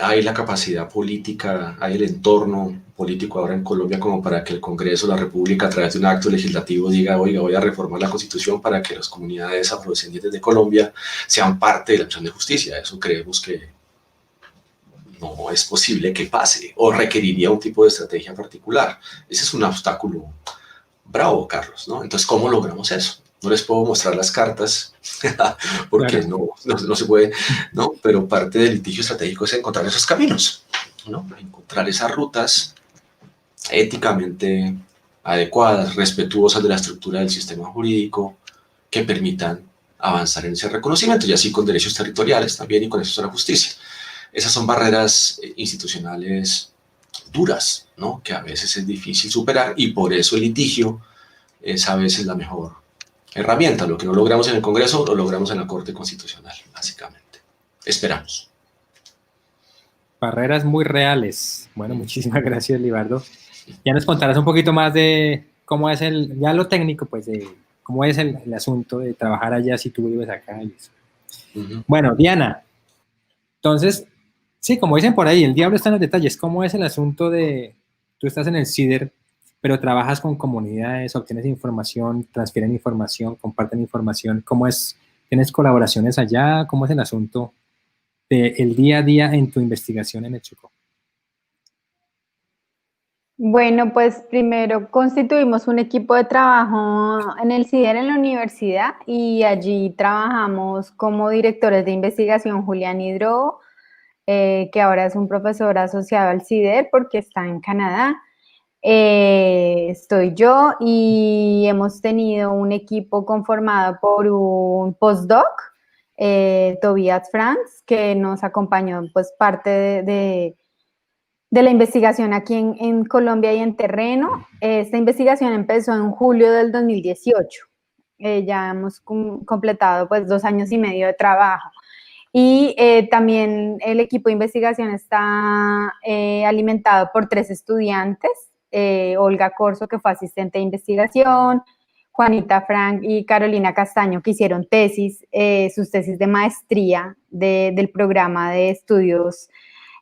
Hay la capacidad política, hay el entorno político ahora en Colombia como para que el Congreso de la República a través de un acto legislativo diga, oiga, voy a reformar la Constitución para que las comunidades afrodescendientes de Colombia sean parte de la acción de justicia. Eso creemos que no es posible que pase o requeriría un tipo de estrategia particular. Ese es un obstáculo bravo, Carlos, ¿no? Entonces, ¿cómo logramos eso? No les puedo mostrar las cartas porque claro, no se puede, ¿no? Pero parte del litigio estratégico es encontrar esos caminos, ¿no? Encontrar esas rutas éticamente adecuadas, respetuosas de la estructura del sistema jurídico, que permitan avanzar en ese reconocimiento, y así con derechos territoriales también y con acceso a la justicia. Esas son barreras institucionales duras, ¿no? Que a veces es difícil superar, y por eso el litigio es a veces la mejor herramienta. Lo que no logramos en el Congreso, lo logramos en la Corte Constitucional, básicamente. Esperamos. Barreras muy reales. Bueno, muchísimas gracias, Libardo. Ya nos contarás un poquito más de cómo es ya lo técnico, pues, de cómo es el asunto de trabajar allá si tú vives acá y eso. Bueno, Diana, entonces, sí, como dicen por ahí, el diablo está en los detalles. ¿Cómo es el asunto de, tú estás en el CIDER, pero trabajas con comunidades, obtienes información, transfieren información, comparten información? ¿Cómo es? ¿Tienes colaboraciones allá? ¿Cómo es el asunto del día a día en tu investigación en el Chocó? Bueno, pues primero constituimos un equipo de trabajo en el CIDER en la universidad, y allí trabajamos como directores de investigación Julián Hidro, que ahora es un profesor asociado al CIDER porque está en Canadá. Estoy yo, y hemos tenido un equipo conformado por un postdoc, Tobias Franz, que nos acompañó pues parte de la investigación aquí en Colombia y en terreno. Esta investigación empezó en julio del 2018. Ya hemos completado pues 2 años y medio de trabajo. Y también el equipo de investigación está alimentado por 3 estudiantes, Olga Corso, que fue asistente de investigación, Juanita Frank y Carolina Castaño, que hicieron sus tesis de maestría del programa de estudios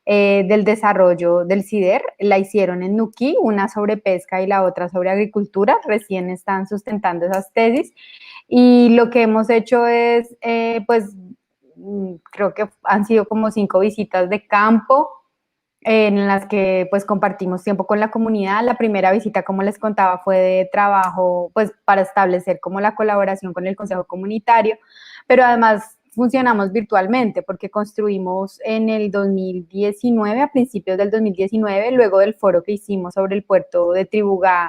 del desarrollo del CIDER. La hicieron en Nuquí, una sobre pesca y la otra sobre agricultura. Recién están sustentando esas tesis, y lo que hemos hecho es, pues, creo que han sido como 5 visitas de campo, en las que pues compartimos tiempo con la comunidad. La primera visita, como les contaba, fue de trabajo pues para establecer como la colaboración con el Consejo Comunitario, pero además funcionamos virtualmente porque construimos en el 2019, a principios del 2019, luego del foro que hicimos sobre el puerto de Tribugá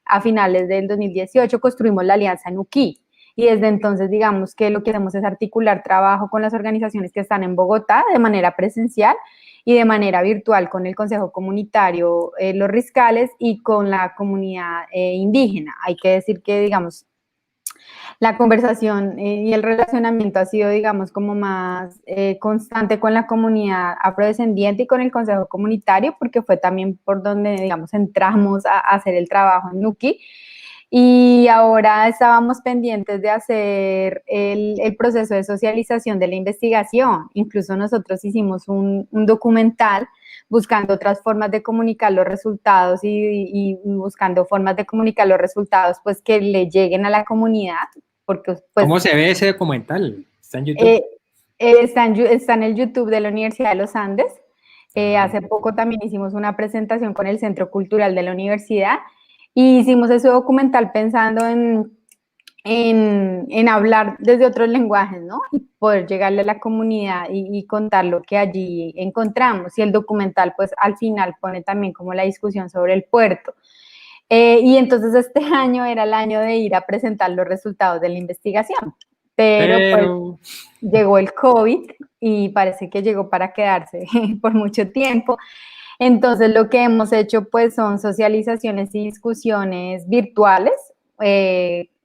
a finales del 2018, construimos la Alianza Nuquí. Y desde entonces, digamos que lo que hacemos es articular trabajo con las organizaciones que están en Bogotá de manera presencial y de manera virtual con el Consejo Comunitario Los Riscales y con la comunidad indígena. Hay que decir que, digamos, la conversación y el relacionamiento ha sido, digamos, como más constante con la comunidad afrodescendiente y con el Consejo Comunitario, porque fue también por donde, digamos, entramos a hacer el trabajo en Nuquí. Y ahora estábamos pendientes de hacer el proceso de socialización de la investigación. Incluso nosotros hicimos un documental buscando otras formas de comunicar los resultados y buscando formas de comunicar los resultados pues que le lleguen a la comunidad. Porque, pues, ¿cómo se ve ese documental? ¿Está en YouTube? Está en el YouTube de la Universidad de los Andes. Hace poco también hicimos una presentación con el Centro Cultural de la universidad. Y hicimos ese documental pensando en hablar desde otros lenguajes, ¿no? Y poder llegarle a la comunidad y contar lo que allí encontramos. Y el documental, pues, al final pone también como la discusión sobre el puerto. Y entonces este año era el año de ir a presentar los resultados de la investigación, pero pues llegó el COVID y parece que llegó para quedarse por mucho tiempo. Entonces lo que hemos hecho pues son socializaciones y discusiones virtuales,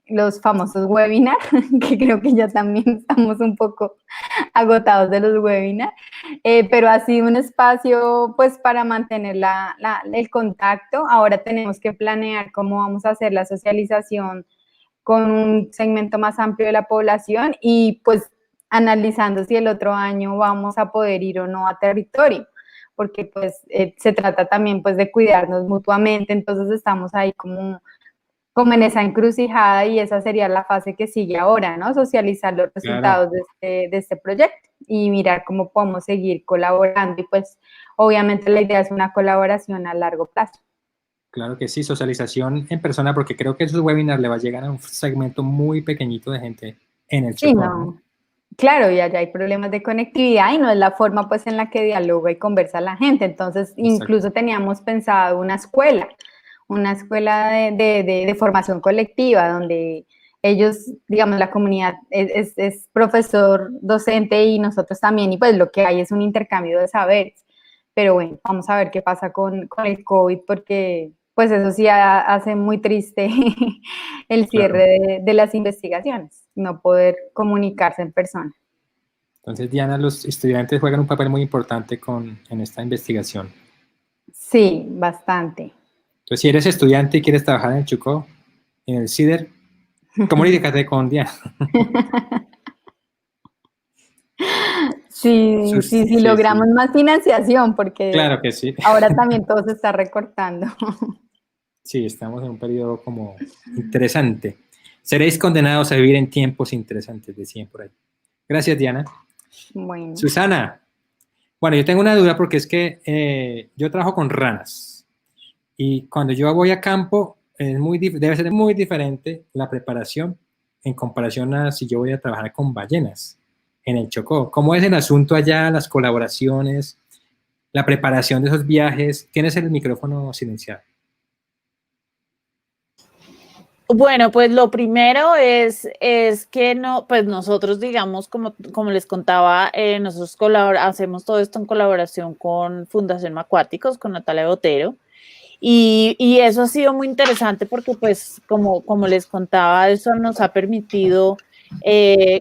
los famosos webinars, que creo que ya también estamos un poco agotados de los webinars, pero ha sido un espacio pues para mantener el contacto. Ahora tenemos que planear cómo vamos a hacer la socialización con un segmento más amplio de la población y pues analizando si el otro año vamos a poder ir o no a territorio, porque pues se trata también pues de cuidarnos mutuamente, entonces estamos ahí como en esa encrucijada y esa sería la fase que sigue ahora, ¿no? Socializar los resultados de este proyecto y mirar cómo podemos seguir colaborando y pues obviamente la idea es una colaboración a largo plazo. Claro que sí, socialización en persona, porque creo que esos webinars le va a llegar a un segmento muy pequeñito de gente en el Chocó. Sí, no. Claro, y allá hay problemas de conectividad y no es la forma pues en la que dialoga y conversa la gente. Entonces, incluso teníamos pensado una escuela de formación colectiva donde ellos, digamos, la comunidad es profesor, docente y nosotros también, y pues lo que hay es un intercambio de saberes. Pero bueno, vamos a ver qué pasa con el COVID, porque pues eso sí hace muy triste el cierre de las investigaciones, no poder comunicarse en persona. Entonces, Diana, los estudiantes juegan un papel muy importante en esta investigación. Sí, bastante. Entonces, si eres estudiante y quieres trabajar en el Chocó, en el CIDER, comunícate con Diana. Sí, logramos más financiación, porque claro que sí. Ahora también todo se está recortando. Sí, estamos en un periodo como interesante. Seréis condenados a vivir en tiempos interesantes, decían por ahí. Gracias, Diana. Bueno. Susana, bueno, yo tengo una duda porque es que yo trabajo con ranas y cuando yo voy a campo debe ser muy diferente la preparación en comparación a si yo voy a trabajar con ballenas en el Chocó. ¿Cómo es el asunto allá, las colaboraciones, la preparación de esos viajes? Tienes el micrófono silenciado. Bueno, pues lo primero es que no, pues nosotros, digamos, como les contaba, nosotros hacemos todo esto en colaboración con Fundación Macuáticos, con Natalia Botero, y eso ha sido muy interesante porque, pues, como les contaba, eso nos ha permitido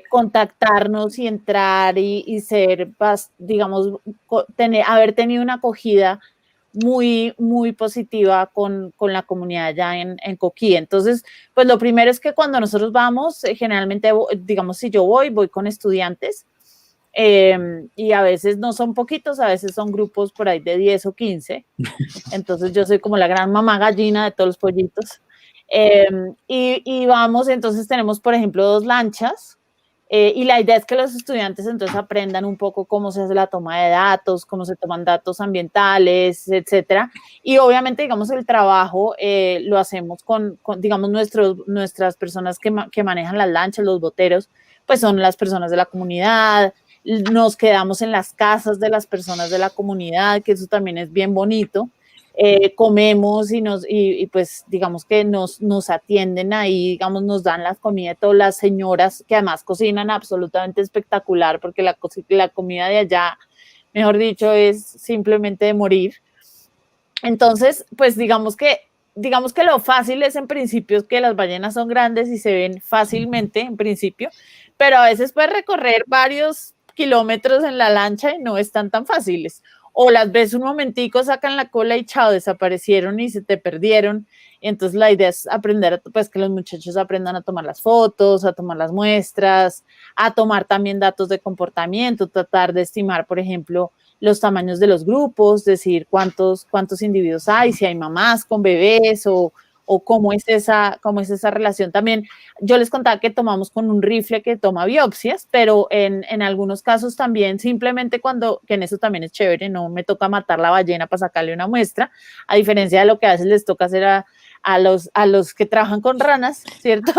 contactarnos y entrar y ser, digamos, haber tenido una acogida muy, muy positiva con la comunidad allá en Coquí. Entonces, pues lo primero es que cuando nosotros vamos, generalmente, digamos, si yo voy con estudiantes y a veces no son poquitos, a veces son grupos por ahí de 10 o 15. Entonces, yo soy como la gran mamá gallina de todos los pollitos. Y vamos, entonces tenemos, por ejemplo, 2 lanchas. Y la idea es que los estudiantes entonces aprendan un poco cómo se hace la toma de datos, cómo se toman datos ambientales, etcétera. Y obviamente, digamos, el trabajo lo hacemos con digamos, nuestras personas que manejan las lanchas, los boteros, pues son las personas de la comunidad. Nos quedamos en las casas de las personas de la comunidad, que eso también es bien bonito. Comemos y pues digamos que nos atienden ahí, digamos nos dan las comidas, todas las señoras que además cocinan absolutamente espectacular porque la comida de allá, mejor dicho, es simplemente de morir. Entonces, pues digamos que lo fácil es en principio es que las ballenas son grandes y se ven fácilmente en principio, pero a veces puedes recorrer varios kilómetros en la lancha y no están tan fáciles. O las ves un momentico, sacan la cola y chao, desaparecieron y se te perdieron. Entonces la idea es aprender, pues que los muchachos aprendan a tomar las fotos, a tomar las muestras, a tomar también datos de comportamiento, tratar de estimar, por ejemplo, los tamaños de los grupos, decir cuántos individuos hay, si hay mamás con bebés o cómo es esa relación. También yo les contaba que tomamos con un rifle que toma biopsias, pero en algunos casos también simplemente que en eso también es chévere, no me toca matar la ballena para sacarle una muestra, a diferencia de lo que a veces les toca hacer a los que trabajan con ranas, ¿cierto?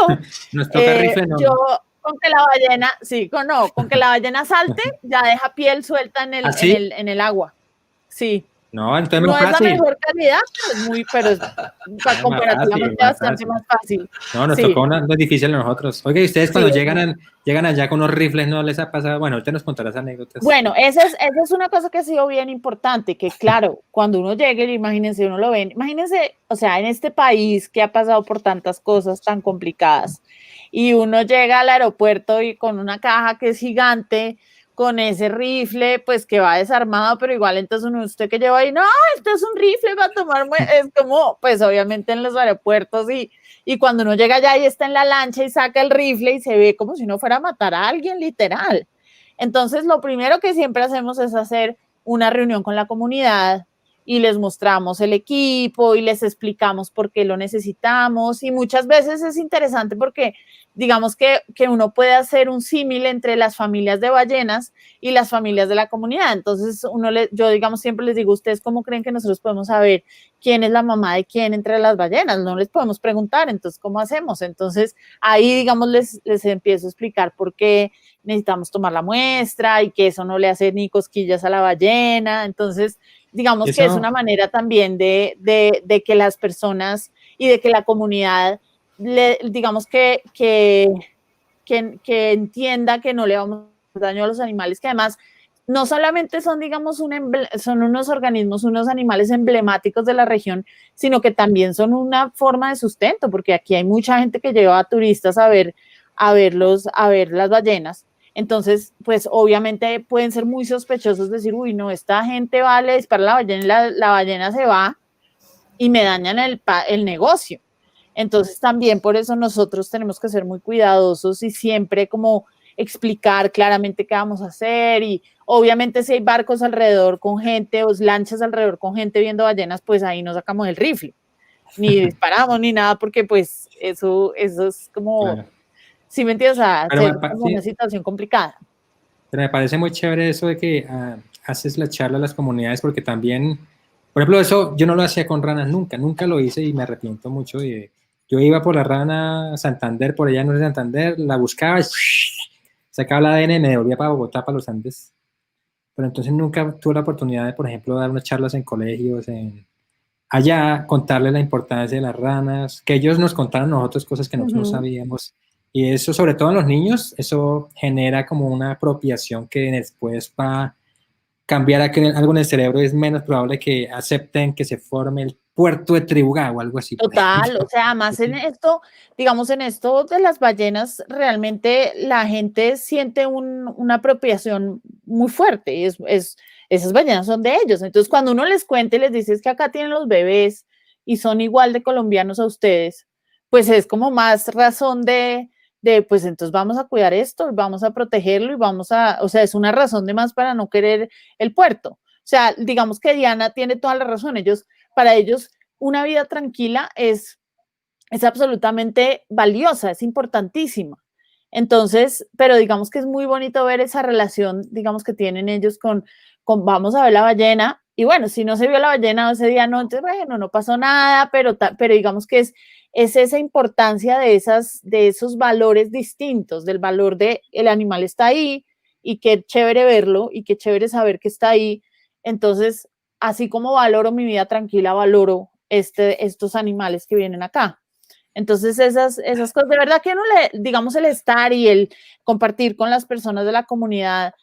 Nos toca rifle, no. Yo con que la ballena, sí, con que la ballena salte, ya deja piel suelta en el agua. Sí. No, entonces No más es la fácil. mejor calidad, pero es comparativamente más bastante fácil. más fácil. No, nos Sí, tocó una difícil a nosotros. Oye, ¿y ustedes sí, cuando llegan allá con unos rifles, no les ha pasado? Bueno, ahorita nos contarás anécdotas. bueno, esa es una cosa que ha sido bien importante, que claro, cuando uno llegue, imagínense, uno lo ven, imagínense, o sea, en este país que ha pasado por tantas cosas tan complicadas, y uno llega al aeropuerto y con una caja que es gigante, con ese rifle, pues que va desarmado, pero igual entonces usted que lleva ahí, no, esto es un rifle para tomar, es como, pues obviamente en los aeropuertos y cuando uno llega allá y está en la lancha y saca el rifle y se ve como si uno fuera a matar a alguien, literal. Entonces, lo primero que siempre hacemos es hacer una reunión con la comunidad y les mostramos el equipo y les explicamos por qué lo necesitamos. Y muchas veces es interesante porque digamos que uno puede hacer un símil entre las familias de ballenas y las familias de la comunidad. Entonces, yo digamos siempre les digo, ¿ustedes cómo creen que nosotros podemos saber quién es la mamá de quién entre las ballenas? No les podemos preguntar, entonces, ¿cómo hacemos? Entonces, ahí, digamos, les empiezo a explicar por qué necesitamos tomar la muestra y que eso no le hace ni cosquillas a la ballena. Entonces, digamos Eso, que es una manera también de que las personas y de que la comunidad, digamos que entienda que no le vamos a hacer daño a los animales, que además no solamente son, digamos, son unos organismos, unos animales emblemáticos de la región, sino que también son una forma de sustento, porque aquí hay mucha gente que lleva a turistas a ver las ballenas. Entonces, pues obviamente pueden ser muy sospechosos, decir, uy, no, esta gente va, le dispara la ballena y la ballena se va y me dañan el negocio. Entonces, también por eso nosotros tenemos que ser muy cuidadosos y siempre como explicar claramente qué vamos a hacer. Y obviamente si hay barcos alrededor con gente o lanchas alrededor con gente viendo ballenas, pues ahí no sacamos el rifle, ni disparamos ni nada, porque pues eso es como... claro. Sí, me entiendes, a Pero hacer como sí, una situación complicada. pero me parece muy chévere eso de que haces la charla a las comunidades, porque también, por ejemplo, eso yo no lo hacía con ranas nunca, nunca lo hice y me arrepiento mucho. Yo iba por la rana Santander, por allá no sé Santander, la buscaba, sacaba el ADN y me devolvía para Bogotá, para los Andes. Pero entonces nunca tuve la oportunidad de, por ejemplo, dar unas charlas en colegios, allá contarles la importancia de las ranas, que ellos nos contaran a nosotros cosas que nosotros no sabíamos. Y eso, sobre todo en los niños, eso genera como una apropiación que después va a cambiar algo en el cerebro. Es menos probable que acepten que se forme el puerto de Tribugá o algo así. Total, o sea, más en esto, digamos, en esto de las ballenas, realmente la gente siente una apropiación muy fuerte. Esas ballenas son de ellos. Entonces, cuando uno les cuenta y les dice que acá tienen los bebés y son igual de colombianos a ustedes, pues es como más razón pues entonces vamos a cuidar esto, vamos a protegerlo y o sea, es una razón de más para no querer el puerto. O sea, digamos que Diana tiene toda la razón. Para ellos, una vida tranquila es absolutamente valiosa, es importantísima. Entonces, pero digamos que es muy bonito ver esa relación, digamos, que tienen ellos con vamos a ver la ballena, y bueno, si no se vio la ballena ese día, no, entonces, bueno, no pasó nada, pero digamos que es esa importancia de esos valores distintos, del valor de el animal está ahí, y qué chévere verlo, y qué chévere saber que está ahí. Entonces, así como valoro mi vida tranquila, valoro estos animales que vienen acá. Entonces, esas cosas, de verdad que uno digamos, el estar y el compartir con las personas de la comunidad,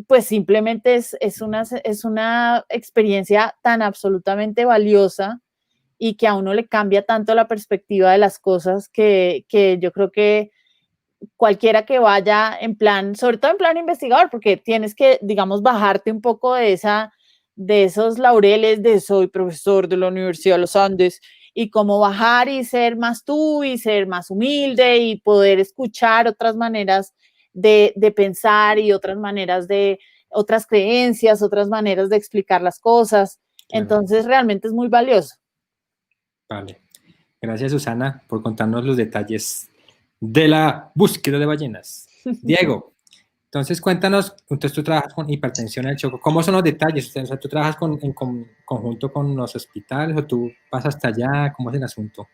pues simplemente es una experiencia tan absolutamente valiosa y que a uno le cambia tanto la perspectiva de las cosas que yo creo que cualquiera que vaya en plan, sobre todo en plan investigador, porque tienes que, digamos, bajarte un poco de esos laureles de soy profesor de la Universidad de los Andes, y como bajar y ser más tú y ser más humilde y poder escuchar otras maneras de pensar y otras creencias, otras maneras de explicar las cosas. Claro. Entonces realmente es muy valioso. Vale. Gracias, Susana, por contarnos los detalles de la búsqueda de ballenas. Diego, entonces cuéntanos, entonces tú trabajas con hipertensión al Chocó, ¿cómo son los detalles? O sea, ¿tú trabajas en conjunto con los hospitales o tú vas hasta allá? ¿Cómo es el asunto?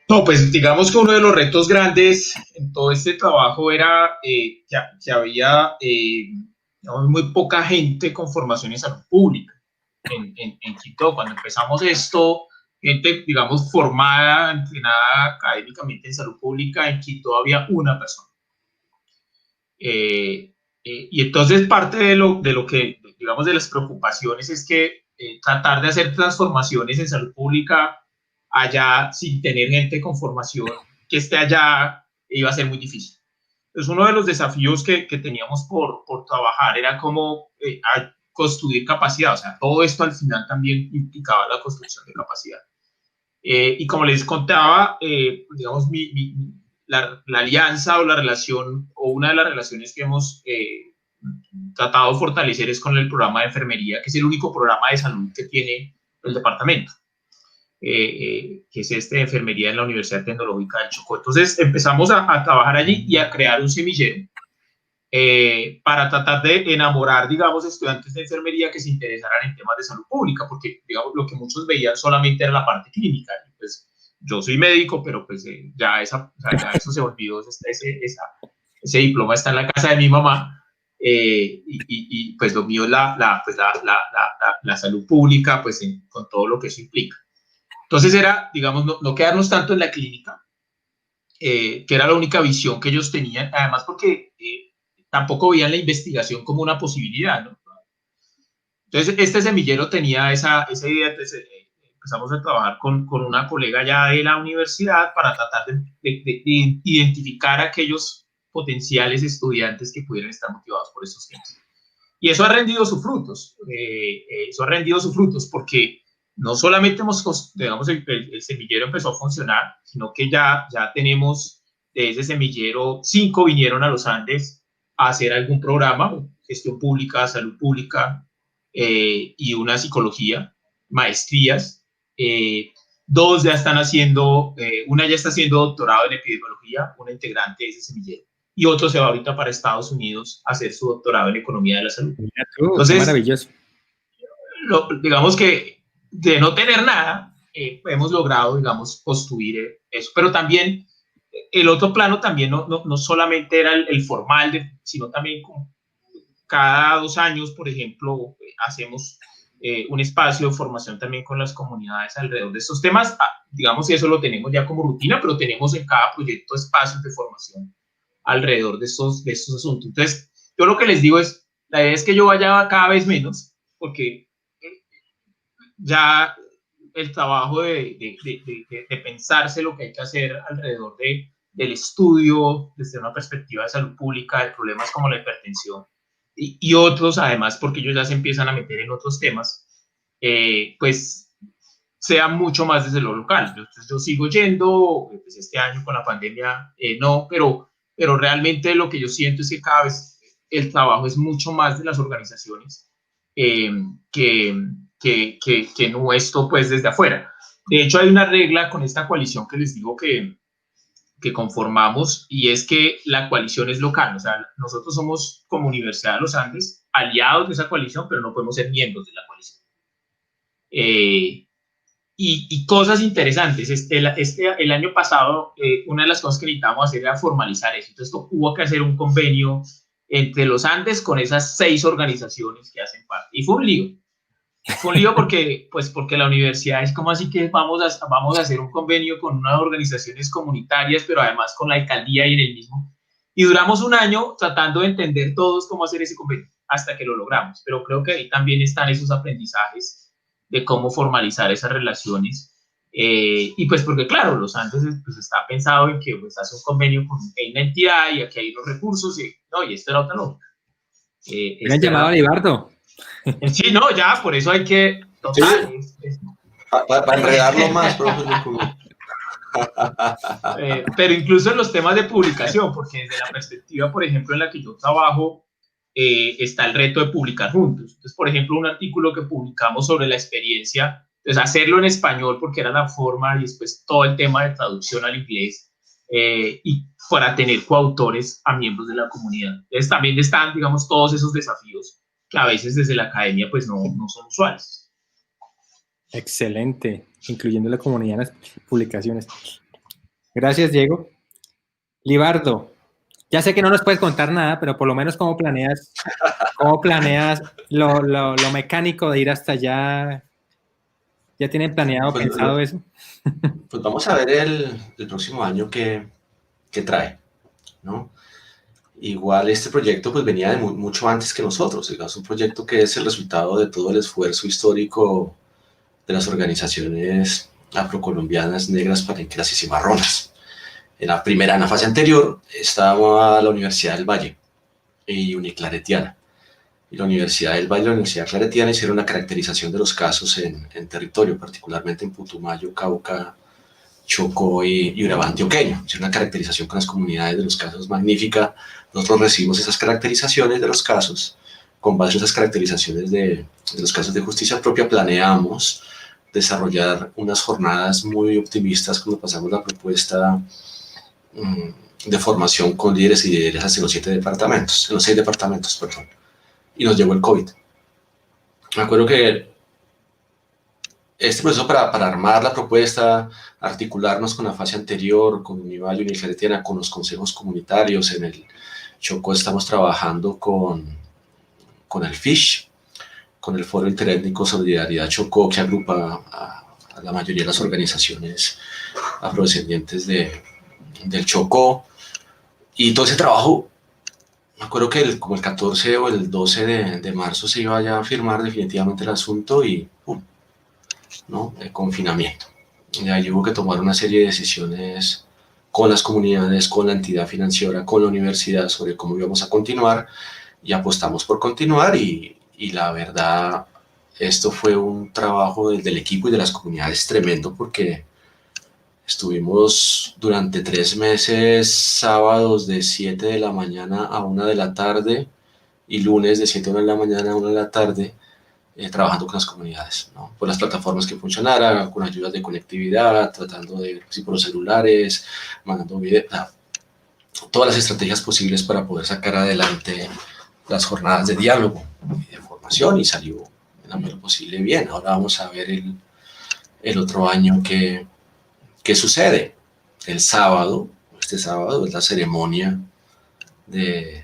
No, pues digamos que uno de los retos grandes en todo este trabajo era que había digamos, muy poca gente con formación en salud pública en Quito. Cuando empezamos esto, gente, digamos, formada, entrenada académicamente en salud pública, en Quito había una persona. Y entonces parte de lo que, digamos, de las preocupaciones es que tratar de hacer transformaciones en salud pública allá sin tener gente con formación que esté allá iba a ser muy difícil. Entonces uno de los desafíos que teníamos por trabajar era cómo construir capacidad, o sea, todo esto al final también implicaba la construcción de capacidad. Y como les contaba, digamos, la alianza o la relación, o una de las relaciones que hemos tratado de fortalecer es con el programa de enfermería, que es el único programa de salud que tiene el departamento, que es de enfermería en la Universidad Tecnológica del Chocó. Entonces empezamos a trabajar allí y a crear un semillero para tratar de enamorar, digamos, estudiantes de enfermería que se interesaran en temas de salud pública, porque, digamos, lo que muchos veían solamente era la parte clínica. Pues yo soy médico, pero pues ya eso se olvidó, ese diploma está en la casa de mi mamá, y pues lo mío es la salud pública, pues con todo lo que eso implica. Entonces era, digamos, no quedarnos tanto en la clínica, que era la única visión que ellos tenían, además porque tampoco veían la investigación como una posibilidad, ¿no? Entonces, este semillero tenía esa idea. Entonces, empezamos a trabajar con una colega ya de la universidad para tratar de identificar a aquellos potenciales estudiantes que pudieran estar motivados por estos temas. Y eso ha rendido sus frutos. Eso ha rendido sus frutos porque no solamente digamos, el semillero empezó a funcionar, sino que ya tenemos de ese semillero, 5 vinieron a los Andes a hacer algún programa, gestión pública, salud pública, y una psicología, maestrías. 2 ya están haciendo, una ya está haciendo doctorado en epidemiología, una integrante de ese semillero, y otro se va ahorita para Estados Unidos a hacer su doctorado en economía de la salud. Mira tú, entonces, qué maravilloso. Digamos que de no tener nada, hemos logrado, digamos, construir eso. Pero también el otro plano también no solamente era el formal, sino también cada 2 años, por ejemplo, hacemos un espacio de formación también con las comunidades alrededor de estos temas. Digamos, y eso lo tenemos ya como rutina, pero tenemos en cada proyecto espacios de formación alrededor de estos asuntos. Entonces, yo lo que les digo es, la idea es que yo vaya cada vez menos, porque ya el trabajo de pensarse lo que hay que hacer alrededor del estudio desde una perspectiva de salud pública de problemas como la hipertensión y otros, además, porque ellos ya se empiezan a meter en otros temas, pues sea mucho más desde lo local. Entonces, yo sigo yendo, pues este año con la pandemia no, pero realmente lo que yo siento es que cada vez el trabajo es mucho más de las organizaciones que nuestro, pues, desde afuera. De hecho, hay una regla con esta coalición que les digo que conformamos, y es que la coalición es local. O sea, nosotros somos como Universidad de los Andes aliados de esa coalición, pero no podemos ser miembros de la coalición. Y cosas interesantes. El año pasado, una de las cosas que necesitábamos hacer era formalizar eso. Entonces, hubo que hacer un convenio entre los Andes con esas 6 organizaciones que hacen parte. Y fue un lío. Fue un lío porque la universidad es como así que vamos a hacer un convenio con unas organizaciones comunitarias, pero además con la alcaldía y en el mismo. Y duramos un año tratando de entender todos cómo hacer ese convenio, hasta que lo logramos. Pero creo que ahí también están esos aprendizajes de cómo formalizar esas relaciones. Y pues porque, claro, los Andes pues, está pensado en que pues, hace un convenio con una entidad y aquí hay unos recursos, y esto era otra lógica. Me han llamado a Libardo. Sí, no, ya, por eso hay que... Total, sí. Para enredarlo más, profe. Pero incluso en los temas de publicación, porque desde la perspectiva, por ejemplo, en la que yo trabajo, está el reto de publicar juntos. Entonces, por ejemplo, un artículo que publicamos sobre la experiencia, entonces hacerlo en español porque era la forma, y después todo el tema de traducción al inglés, y para tener coautores a miembros de la comunidad. Entonces, también están, digamos, todos esos desafíos que a veces desde la academia pues no son usuales. Excelente, incluyendo la comunidad en las publicaciones. Gracias, Diego. Libardo, Ya sé que no nos puedes contar nada, pero por lo menos cómo planeas lo mecánico de ir hasta allá. ¿Ya tienen planeado, Pues, pensado eso? pues vamos a ver el próximo año qué trae, ¿no? Igual este proyecto pues venía de mucho antes que nosotros, digamos, un proyecto que es el resultado de todo el esfuerzo histórico de las organizaciones afrocolombianas, negras, palenqueras y cimarronas. En la fase anterior estaba la Universidad del Valle y Uniclaretiana. Y la Universidad del Valle y la Universidad Claretiana hicieron una caracterización de los casos en territorio, particularmente en Putumayo, Cauca, Chocó y Urabá antioqueño. Hicieron una caracterización con las comunidades de los casos magnífica. Nosotros recibimos esas caracterizaciones de los casos. Con base en esas caracterizaciones de los casos de justicia propia, planeamos desarrollar unas jornadas muy optimistas cuando pasamos la propuesta de formación con líderes y lideresas en los 6 departamentos, perdón. Y nos llegó el COVID. Me acuerdo que este proceso para armar la propuesta, articularnos con la fase anterior, con Univalle, Uniclaretiana, con los consejos comunitarios, en el Chocó estamos trabajando con el FISH, con el Foro Interétnico Solidaridad Chocó, que agrupa a la mayoría de las organizaciones afrodescendientes del Chocó. Y todo ese trabajo, me acuerdo que como el 14 o el 12 de marzo se iba ya a firmar definitivamente el asunto y ¡pum!, ¿no? El confinamiento. Y ahí hubo que tomar una serie de decisiones con las comunidades, con la entidad financiera, con la universidad sobre cómo íbamos a continuar y apostamos por continuar y la verdad esto fue un trabajo del equipo y de las comunidades tremendo porque estuvimos durante 3 meses, sábados de 7 de la mañana a 1 de la tarde y lunes de 7 de la mañana a 1 de la tarde trabajando con las comunidades, ¿no? Por las plataformas que funcionaran, con ayudas de conectividad, tratando de, si por los celulares, mandando videos, todas las estrategias posibles para poder sacar adelante las jornadas de diálogo y de formación y salió en la medida posible bien. Ahora vamos a ver el otro año qué sucede. Este sábado es la ceremonia de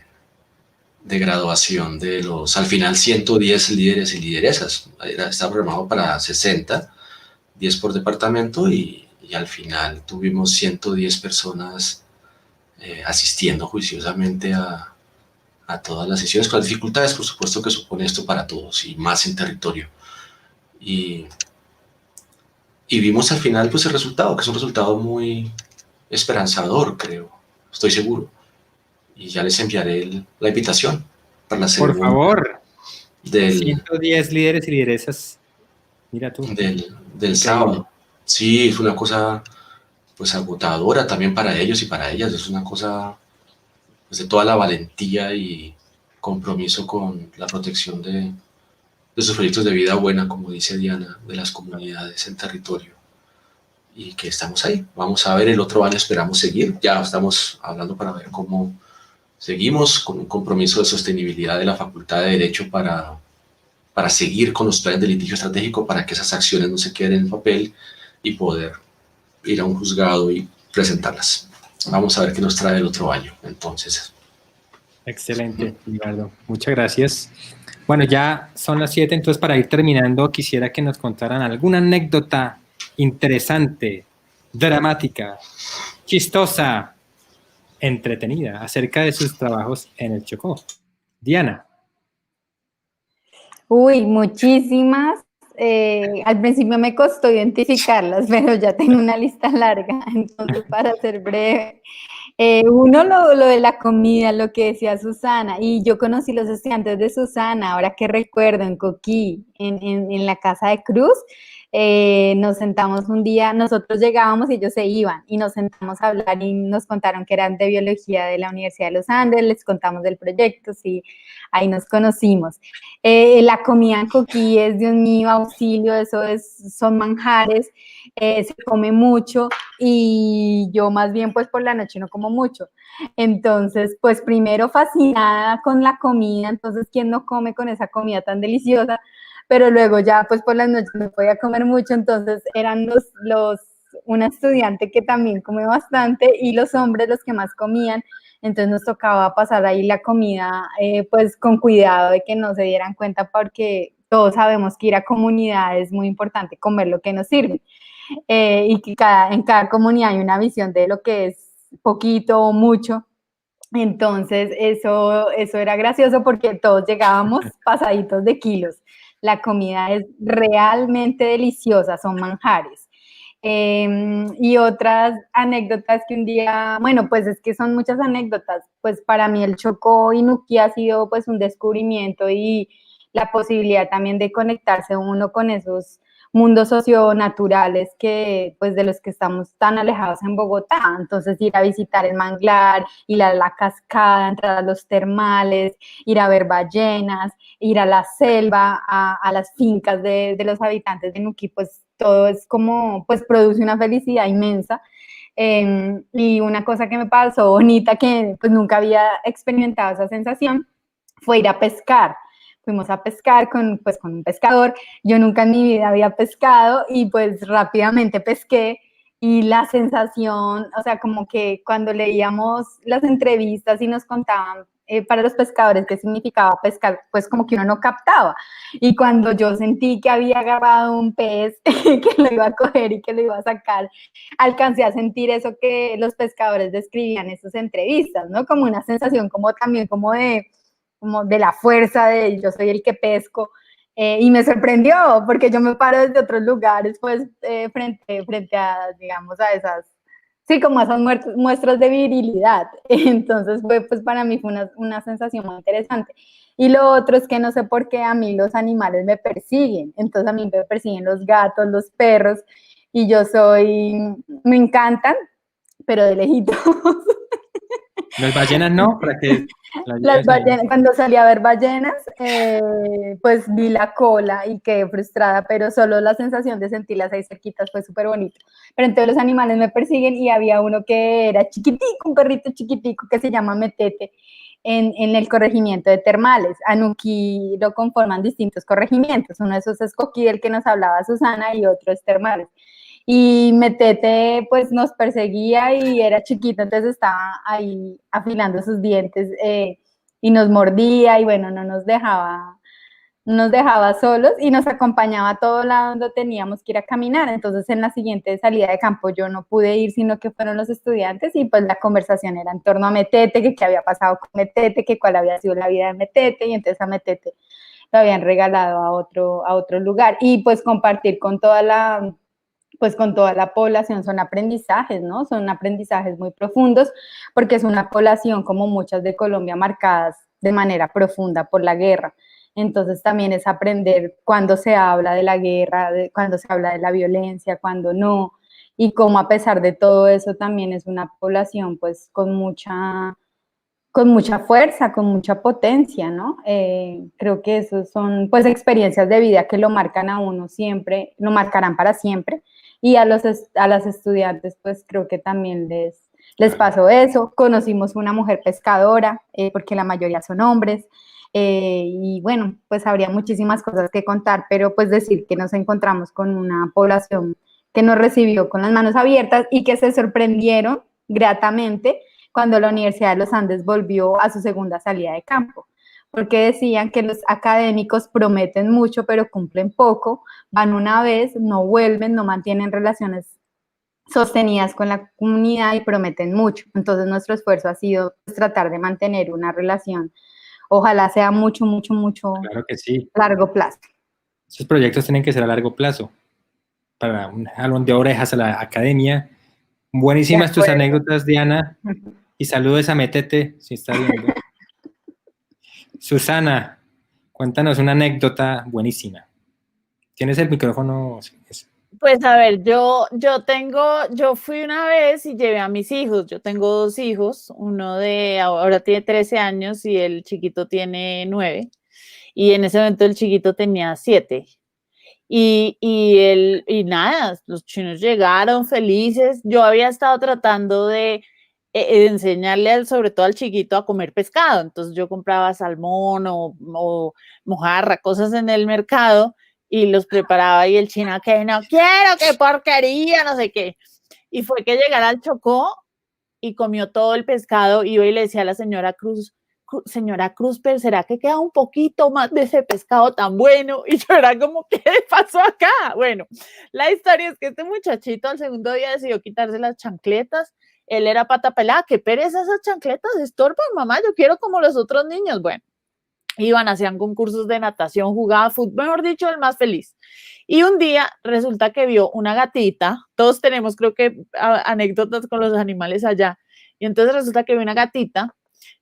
graduación de los, al final, 110 líderes y lideresas. Está programado para 60, 10 por departamento y al final tuvimos 110 personas asistiendo juiciosamente a todas las sesiones, con las dificultades, por supuesto, que supone esto para todos y más en territorio. Y vimos al final pues el resultado, que es un resultado muy esperanzador, creo, estoy seguro. Y ya les enviaré la invitación para la Por favor. Del 110 líderes y lideresas. Mira tú. Del sábado. Sí, es una cosa pues agotadora también para ellos y para ellas. Es una cosa pues, de toda la valentía y compromiso con la protección de sus proyectos de vida buena, como dice Diana, de las comunidades en territorio. Y que estamos ahí. Vamos a ver el otro año, esperamos seguir. Ya estamos hablando para ver cómo seguimos con un compromiso de sostenibilidad de la Facultad de Derecho para seguir con los planes de litigio estratégico, para que esas acciones no se queden en papel y poder ir a un juzgado y presentarlas. Vamos a ver qué nos trae el otro año, entonces. Excelente, Libardo. Muchas gracias. Bueno, ya son las 7, entonces para ir terminando, quisiera que nos contaran alguna anécdota interesante, dramática, chistosa, entretenida acerca de sus trabajos en el Chocó. Diana. Uy, muchísimas. Al principio me costó identificarlas, pero ya tengo una lista larga, entonces para ser breve. Uno, lo de la comida, lo que decía Susana, y yo conocí los estudiantes de Susana, ahora que recuerdo, en Coquí, en la Casa de Cruz. Nos sentamos un día, nosotros llegábamos y ellos se iban y nos sentamos a hablar y nos contaron que eran de biología de la Universidad de los Andes, les contamos del proyecto, sí, ahí nos conocimos. La comida en Coquí es, Dios mío, auxilio, son manjares, se come mucho y yo más bien pues por la noche no como mucho. Entonces, pues primero fascinada con la comida, entonces ¿quién no come con esa comida tan deliciosa? Pero luego ya pues por las noches no podía comer mucho, entonces eran una estudiante que también come bastante y los hombres los que más comían, entonces nos tocaba pasar ahí la comida pues con cuidado de que no se dieran cuenta porque todos sabemos que ir a comunidad es muy importante comer lo que nos sirve y que en cada comunidad hay una visión de lo que es poquito o mucho. Entonces, eso era gracioso porque todos llegábamos pasaditos de kilos. La comida es realmente deliciosa, son manjares. Y otras anécdotas que un día, bueno, pues es que son muchas anécdotas, pues para mí el Chocó Inuki ha sido pues un descubrimiento y la posibilidad también de conectarse uno con esos mundos socionaturales que, pues, de los que estamos tan alejados en Bogotá. Entonces, ir a visitar el manglar, ir a la cascada, entrar a los termales, ir a ver ballenas, ir a la selva, a las fincas de los habitantes de Nuquí, pues todo es como, pues produce una felicidad inmensa. Y una cosa que me pasó bonita, que pues nunca había experimentado esa sensación, fue ir a pescar. Fuimos a pescar pues, con un pescador. Yo nunca en mi vida había pescado y pues rápidamente pesqué y la sensación, o sea, como que cuando leíamos las entrevistas y nos contaban para los pescadores qué significaba pescar, pues como que uno no captaba. Y cuando yo sentí que había agarrado un pez, que lo iba a coger y que lo iba a sacar, alcancé a sentir eso que los pescadores describían en sus entrevistas, ¿no? Como una sensación como también como de la fuerza de yo soy el que pesco, y me sorprendió porque yo me paro desde otros lugares, pues, frente a, digamos, a esas, sí, como esas muestras de virilidad. Entonces, pues para mí fue una sensación muy interesante. Y lo otro es que no sé por qué a mí los animales me persiguen. Entonces, a mí me persiguen los gatos, los perros, y me encantan, pero de lejitos. Las ballenas no, para que Las ballenas, cuando salí a ver ballenas, pues vi la cola y quedé frustrada, pero solo la sensación de sentirlas ahí cerquitas fue súper bonito. Pero entonces los animales me persiguen y había uno que era chiquitico, un perrito chiquitico que se llama Metete en el corregimiento de Termales. A Nuquí lo conforman distintos corregimientos, uno de esos es Coquí, del que nos hablaba Susana, y otro es Termales. Y Metete pues nos perseguía y era chiquito, entonces estaba ahí afilando sus dientes y nos mordía y bueno, no nos dejaba solos y nos acompañaba a todo lado donde teníamos que ir a caminar. Entonces en la siguiente salida de campo yo no pude ir, sino que fueron los estudiantes y pues la conversación era en torno a Metete, que qué había pasado con Metete, que cuál había sido la vida de Metete, y entonces a Metete lo habían regalado a otro lugar y pues compartir con toda la población son aprendizajes, ¿no? Son aprendizajes muy profundos porque es una población como muchas de Colombia marcadas de manera profunda por la guerra. Entonces también es aprender cuando se habla de la guerra, cuando se habla de la violencia, cuando no, y cómo a pesar de todo eso también es una población pues con mucha fuerza, con mucha potencia, ¿no? Creo que esos son pues experiencias de vida que lo marcan a uno siempre, lo marcarán para siempre, y a las estudiantes pues creo que también les pasó eso. Conocimos una mujer pescadora, porque la mayoría son hombres, y bueno, pues habría muchísimas cosas que contar, pero pues decir que nos encontramos con una población que nos recibió con las manos abiertas y que se sorprendieron gratamente cuando la Universidad de los Andes volvió a su segunda salida de campo, porque decían que los académicos prometen mucho pero cumplen poco, van una vez, no vuelven, no mantienen relaciones sostenidas con la comunidad y prometen mucho. Entonces nuestro esfuerzo ha sido pues, tratar de mantener una relación, ojalá sea mucho, mucho, mucho Claro que sí. largo plazo. Esos proyectos tienen que ser a largo plazo, para un jalón de orejas a la academia. Buenísimas tus anécdotas, Diana, y saludos a Metete, si está viendo. Susana, cuéntanos una anécdota buenísima. ¿Tienes el micrófono? Pues a ver, yo fui una vez y llevé a mis hijos. Yo tengo 2 hijos, uno ahora tiene 13 años y el chiquito tiene 9. Y en ese momento el chiquito tenía 7. Y nada, los chinos llegaron felices. Yo había estado tratando de enseñarle sobre todo al chiquito a comer pescado. Entonces yo compraba salmón o mojarra, cosas en el mercado, y los preparaba y el chino que no quiero, qué porquería, no sé qué. Y fue que llegara al Chocó y comió todo el pescado, iba y le decía a la señora Cruz, señora Cruz, pero ¿será que queda un poquito más de ese pescado tan bueno? Y yo era como, ¿qué pasó acá? Bueno, la historia es que este muchachito al segundo día decidió quitarse las chancletas, él era pata pelada, qué pereza esas chancletas, estorban, mamá, yo quiero como los otros niños. Bueno, iban, hacían concursos de natación, jugaba fútbol, mejor dicho, el más feliz. Y un día resulta que vio una gatita, todos tenemos creo que anécdotas con los animales allá, y entonces resulta que vio una gatita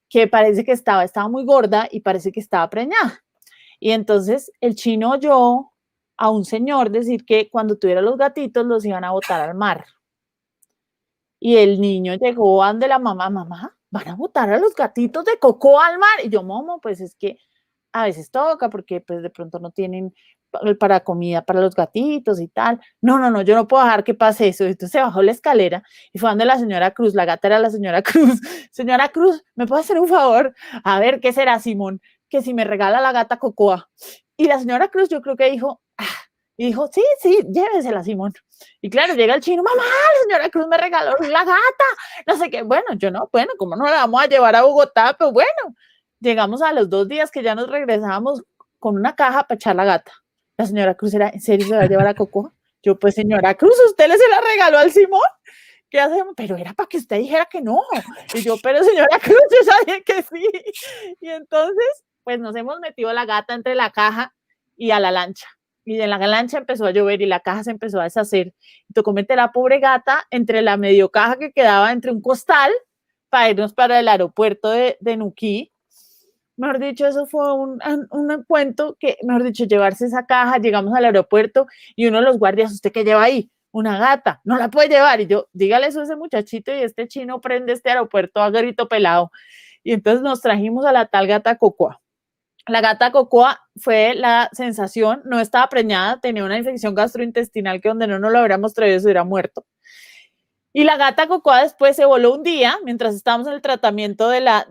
que parece que estaba muy gorda y parece que estaba preñada. Y entonces el chino oyó a un señor decir que cuando tuviera los gatitos los iban a botar al mar. Y el niño llegó ante la mamá, mamá, ¿van a botar a los gatitos de Coco al mar? Y yo, momo, pues es que a veces toca porque pues de pronto no tienen para comida para los gatitos y tal. No, yo no puedo dejar que pase eso. Entonces se bajó la escalera y fue donde la señora Cruz, la gata era la señora Cruz. Señora Cruz, ¿me puede hacer un favor? A ver, ¿qué será, Simón? Que si me regala la gata Cocoa. Y la señora Cruz yo creo que dijo, y dijo, sí, llévesela, Simón. Y claro, llega el chino, mamá, la señora Cruz me regaló la gata, no sé qué. Bueno, yo no, bueno, ¿cómo no la vamos a llevar a Bogotá? Pues bueno, llegamos a los 2 días que ya nos regresábamos con una caja para echar la gata. La señora Cruz era, ¿en serio se va a llevar a Coco? Yo, pues señora Cruz, ¿usted le se la regaló al Simón? ¿Qué hacemos? Pero era para que usted dijera que no. Y yo, pero señora Cruz, yo sabía que sí. Y entonces, pues nos hemos metido la gata entre la caja y a la lancha. Y en la lancha empezó a llover y la caja se empezó a deshacer. Y tocó meter a la pobre gata entre la medio caja que quedaba entre un costal para irnos para el aeropuerto de Nuquí. Mejor dicho, eso fue un cuento que, mejor dicho, llevarse esa caja, llegamos al aeropuerto y uno de los guardias, ¿usted qué lleva ahí? Una gata, no la puede llevar. Y yo, dígale eso a ese muchachito y este chino prende este aeropuerto a grito pelado. Y entonces nos trajimos a la tal gata Cocoa. La gata Cocoa fue la sensación, no estaba preñada, tenía una infección gastrointestinal que donde no nos lo hubiéramos traído se hubiera muerto. Y la gata Cocoa después se voló un día mientras estábamos en el tratamiento de la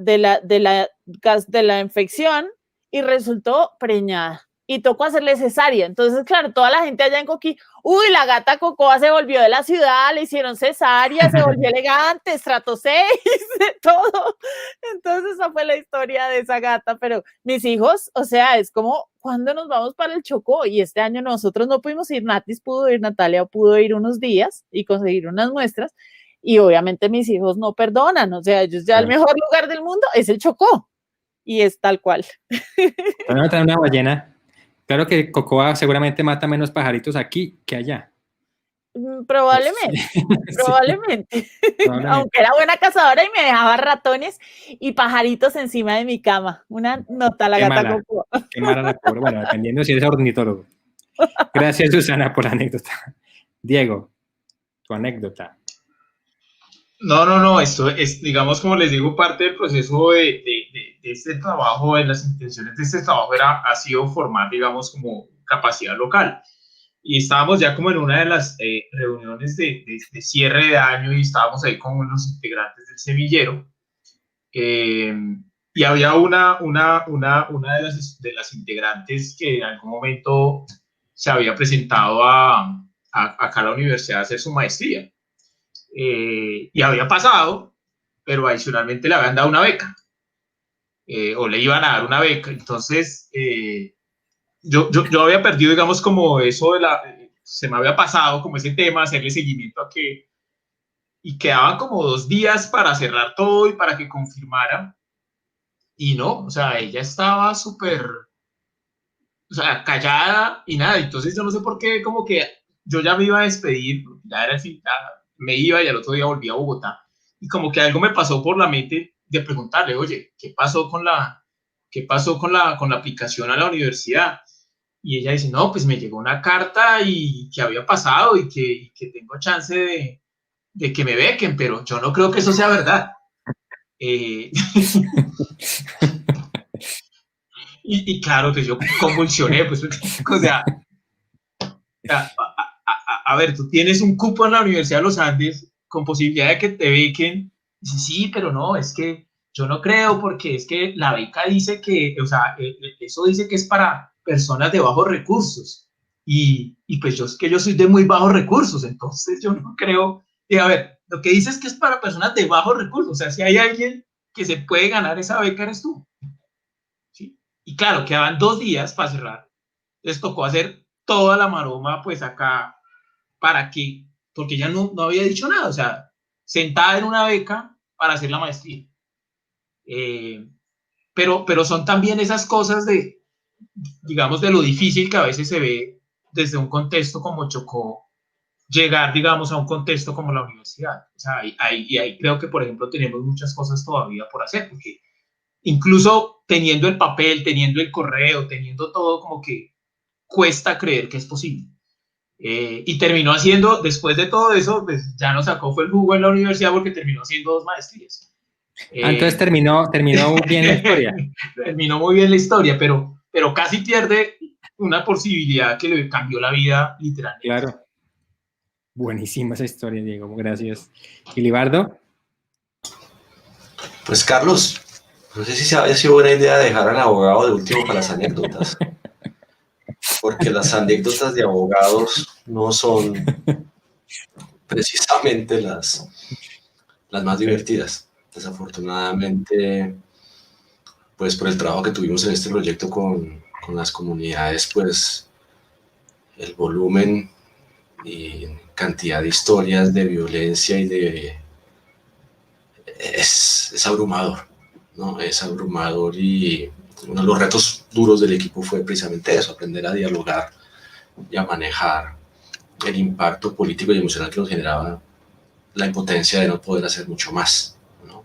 infección y resultó preñada. Y tocó hacerle cesárea. Entonces, claro, toda la gente allá en Coquí, uy, la gata Cocoa se volvió de la ciudad, le hicieron cesárea, se volvió elegante, estrato 6, de todo. Entonces, esa fue la historia de esa gata. Pero mis hijos, o sea, es como, ¿cuándo nos vamos para el Chocó? Y este año nosotros no pudimos ir, Natis pudo ir, Natalia pudo ir unos días y conseguir unas muestras. Y obviamente mis hijos no perdonan, o sea, ellos ya el mejor lugar del mundo es el Chocó. Y es tal cual. Van a traer una ballena. Claro que Cocoa seguramente mata menos pajaritos aquí que allá. Probablemente, Sí. probablemente. Aunque era buena cazadora y me dejaba ratones y pajaritos encima de mi cama. Una nota la Qué gata mala, Cocoa. qué mala la pobre. Bueno, dependiendo si eres ornitólogo. Gracias, Susana, por la anécdota. Diego, tu anécdota. No, esto es, digamos, como les digo, parte del proceso de este trabajo, de las intenciones de este trabajo ha sido formar, digamos, como capacidad local. Y estábamos ya como en una de las reuniones de cierre de año y estábamos ahí con los integrantes del semillero. Y había una de las integrantes que en algún momento se había presentado acá a la universidad a hacer su maestría. Y había pasado, pero adicionalmente le habían dado una beca, o le iban a dar una beca. Entonces, yo había perdido, digamos, como eso se me había pasado como ese tema, hacerle seguimiento y quedaban como 2 días para cerrar todo y para que confirmara. Y no, o sea, ella estaba súper, o sea, callada y nada. Entonces yo no sé por qué, como que yo ya me iba a despedir, ya era el fin, me iba y al otro día volví a Bogotá. Y como que algo me pasó por la mente de preguntarle, oye, ¿qué pasó con la aplicación a la universidad? Y ella dice, no, pues me llegó una carta y que había pasado y que tengo chance de que me bequen, pero yo no creo que eso sea verdad. Y claro que yo convulsioné, pues, o sea, a ver, tú tienes un cupo en la Universidad de los Andes con posibilidad de que te bequen. Dice, sí, pero no, es que yo no creo porque es que la beca dice que, o sea, eso dice que es para personas de bajos recursos. y pues yo soy de muy bajos recursos, entonces yo no creo, y a ver, lo que dices es que es para personas de bajos recursos, o sea, si hay alguien que se puede ganar esa beca eres tú, ¿sí? Y claro, quedaban 2 días para cerrar, les tocó hacer toda la maroma pues acá, para que, porque ya no había dicho nada, o sea, sentada en una beca para hacer la maestría. Pero son también esas cosas de, digamos, de lo difícil que a veces se ve desde un contexto como Chocó, llegar, digamos, a un contexto como la universidad. O sea, ahí creo que, por ejemplo, tenemos muchas cosas todavía por hacer, porque incluso teniendo el papel, teniendo el correo, teniendo todo, como que cuesta creer que es posible. Y terminó haciendo, después de todo eso, pues ya no sacó fue el jugo en la universidad porque terminó haciendo 2 maestrías. Entonces terminó bien la historia. Terminó muy bien la historia, pero casi pierde una posibilidad que le cambió la vida literalmente. Claro. Buenísima esa historia, Diego. Gracias. ¿Y Libardo? Pues Carlos, no sé si había sido buena idea dejar al abogado de último para las anécdotas, porque las anécdotas de abogados no son precisamente las más divertidas. Desafortunadamente, pues por el trabajo que tuvimos en este proyecto con las comunidades, pues el volumen y cantidad de historias de violencia y es abrumador, ¿no? Es abrumador, y uno de los retos duros del equipo fue precisamente eso, aprender a dialogar y a manejar el impacto político y emocional que nos generaba la impotencia de no poder hacer mucho más, ¿no?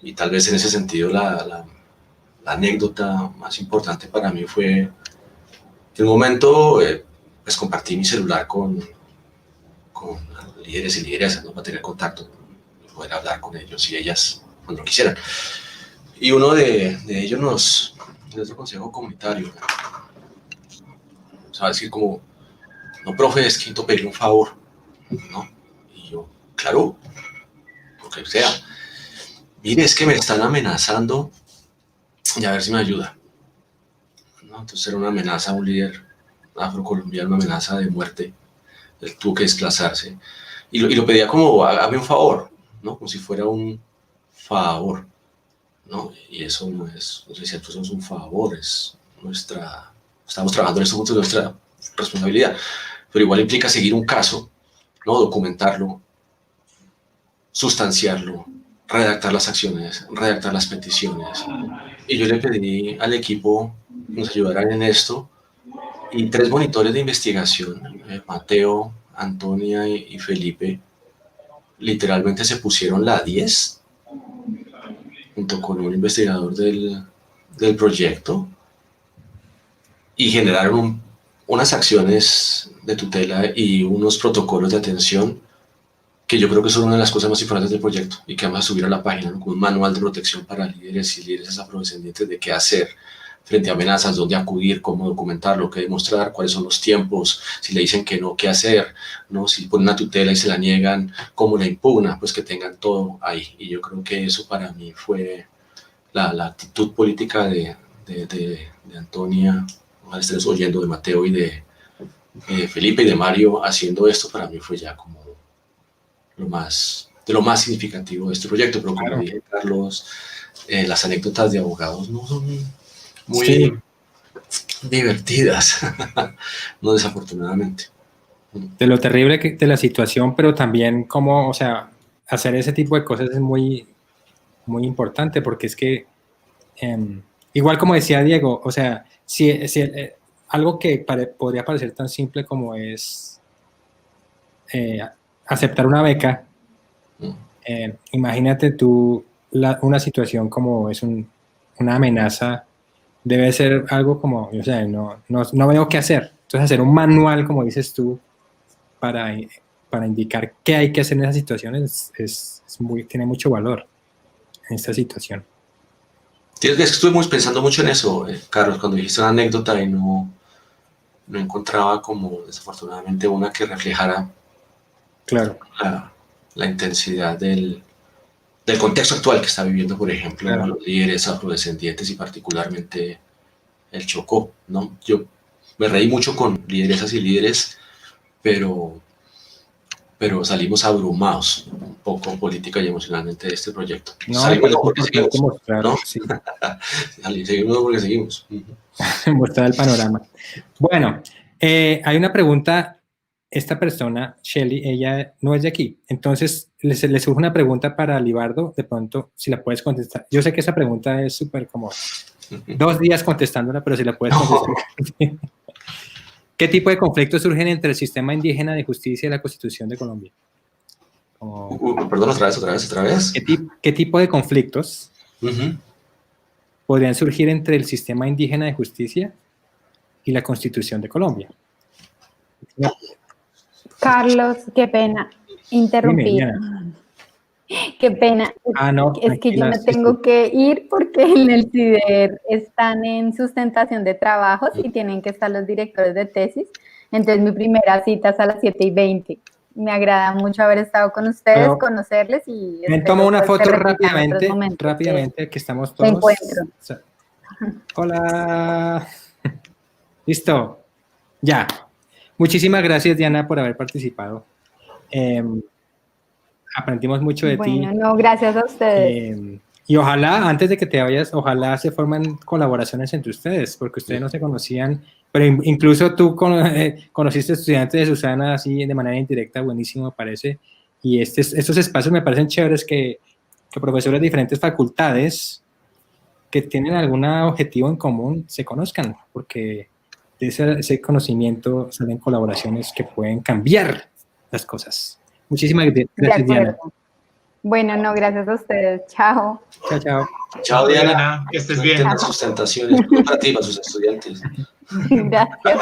Y tal vez en ese sentido la anécdota más importante para mí fue que en un momento pues compartí mi celular con líderes y lideresas, ¿no? Para tener contacto y poder hablar con ellos y ellas cuando quisieran. Y uno de ellos nos dio consejo comunitario, o sea, decir como, no, profe, es que necesito pedir un favor, ¿no? Y yo, claro, lo que sea. Mire, es que me están amenazando y a ver si me ayuda, ¿no? Entonces era una amenaza a un líder afrocolombiano, una amenaza de muerte. Él tuvo que desplazarse. Y lo pedía como, hágame un favor, ¿no? Como si fuera un favor, ¿no? Y eso no es cierto, eso es un favor, es estamos trabajando en esto juntos, es nuestra responsabilidad. Pero igual implica seguir un caso, ¿no? Documentarlo, sustanciarlo, redactar las acciones, redactar las peticiones. Y yo le pedí al equipo que nos ayudaran en esto, y 3 monitores de investigación, Mateo, Antonia y Felipe, literalmente se pusieron la 10 junto con un investigador del proyecto y generaron unas acciones de tutela y unos protocolos de atención que yo creo que son una de las cosas más importantes del proyecto y que vamos a subir a la página, ¿no? Con un manual de protección para líderes y líderes afrodescendientes de qué hacer frente a amenazas, dónde acudir, cómo documentarlo, qué demostrar, cuáles son los tiempos, si le dicen que no, qué hacer, ¿no? Si ponen una tutela y se la niegan, cómo la impugna, pues que tengan todo ahí. Y yo creo que eso para mí fue la actitud política de Antonia, ojalá estés oyendo, de Mateo y de Felipe y de Mario haciendo esto, para mí fue ya como lo más significativo de este proyecto. Pero como dije, Carlos, las anécdotas de abogados no son muy divertidas, no, desafortunadamente. De lo terrible de la situación, pero también como, o sea, hacer ese tipo de cosas es muy, muy importante, porque es que, igual como decía Diego, o sea, si algo que podría parecer tan simple como es aceptar una beca, imagínate tú una situación como es una amenaza. Debe ser algo como, o sea, no veo qué hacer. Entonces, hacer un manual, como dices tú, para indicar qué hay que hacer en esas situaciones tiene mucho valor en esta situación. Es que estuve pensando mucho en eso, Carlos, cuando dijiste una anécdota y no encontraba como, desafortunadamente, una que reflejara claro, la intensidad del contexto actual que está viviendo, por ejemplo, claro, los líderes afrodescendientes y particularmente el Chocó, ¿no? Yo Me reí mucho con lideresas y líderes, pero salimos abrumados un poco política y emocionalmente de este proyecto. No, Salimos pero porque es importante seguimos, mostrar, ¿no? sí, Seguimos porque seguimos. mostrar el panorama. Bueno, hay una pregunta. Esta persona, Shelly, ella no es de aquí. Entonces, le surge una pregunta para Libardo, de pronto, si la puedes contestar. Yo sé que esa pregunta es súper como 2 días contestándola, pero si la puedes contestar. ¿Qué tipo de conflictos surgen entre el sistema indígena de justicia y la Constitución de Colombia? Perdón, otra vez. ¿Qué tipo de conflictos Uh-huh. podrían surgir entre el sistema indígena de justicia y la Constitución de Colombia? Carlos, qué pena interrumpir. Dime, Qué pena. no, Es que yo tranquila, me sí, tengo sí. que ir porque en el CIDER están en sustentación de trabajos y tienen que estar los directores de tesis. Entonces mi primera cita es a las 7:20. Me agrada mucho haber estado con ustedes, Pero, conocerles y me espero, tomo una pues, se foto repitan otros momentos rápidamente, que estamos de todos. encuentro. Hola. Listo. Ya. Muchísimas gracias, Diana, por haber participado. Aprendimos mucho de ti. Bueno, no, gracias a ustedes. Y ojalá, antes de que te vayas, ojalá se formen colaboraciones entre ustedes, porque ustedes no se conocían, pero incluso tú conociste estudiantes de Susana así de manera indirecta, buenísimo, me parece. Y estos espacios me parecen chéveres que profesores de diferentes facultades que tienen algún objetivo en común se conozcan, porque de ese conocimiento salen colaboraciones que pueden cambiar las cosas. Muchísimas gracias, Diana. Bueno, no, gracias a ustedes. Chao. Chao, chao. Chao, Diana. Que estés bien. Las sustentaciones para ti, para sus estudiantes. Gracias.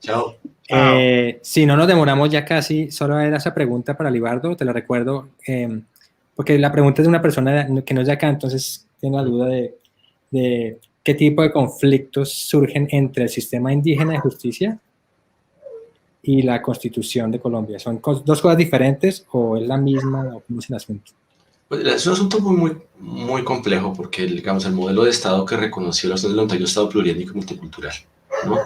Chao. Si no nos demoramos ya casi, solo era esa pregunta para Libardo, te la recuerdo, porque la pregunta es de una persona que no es de acá, entonces tengo la duda de qué tipo de conflictos surgen entre el sistema indígena de justicia y la Constitución de Colombia. ¿Son dos cosas diferentes o es la misma o cómo es el asunto? Pues es un asunto muy complejo porque, digamos, el modelo de Estado que reconoció la Naciones de un Estado pluriétnico y multicultural, ¿no?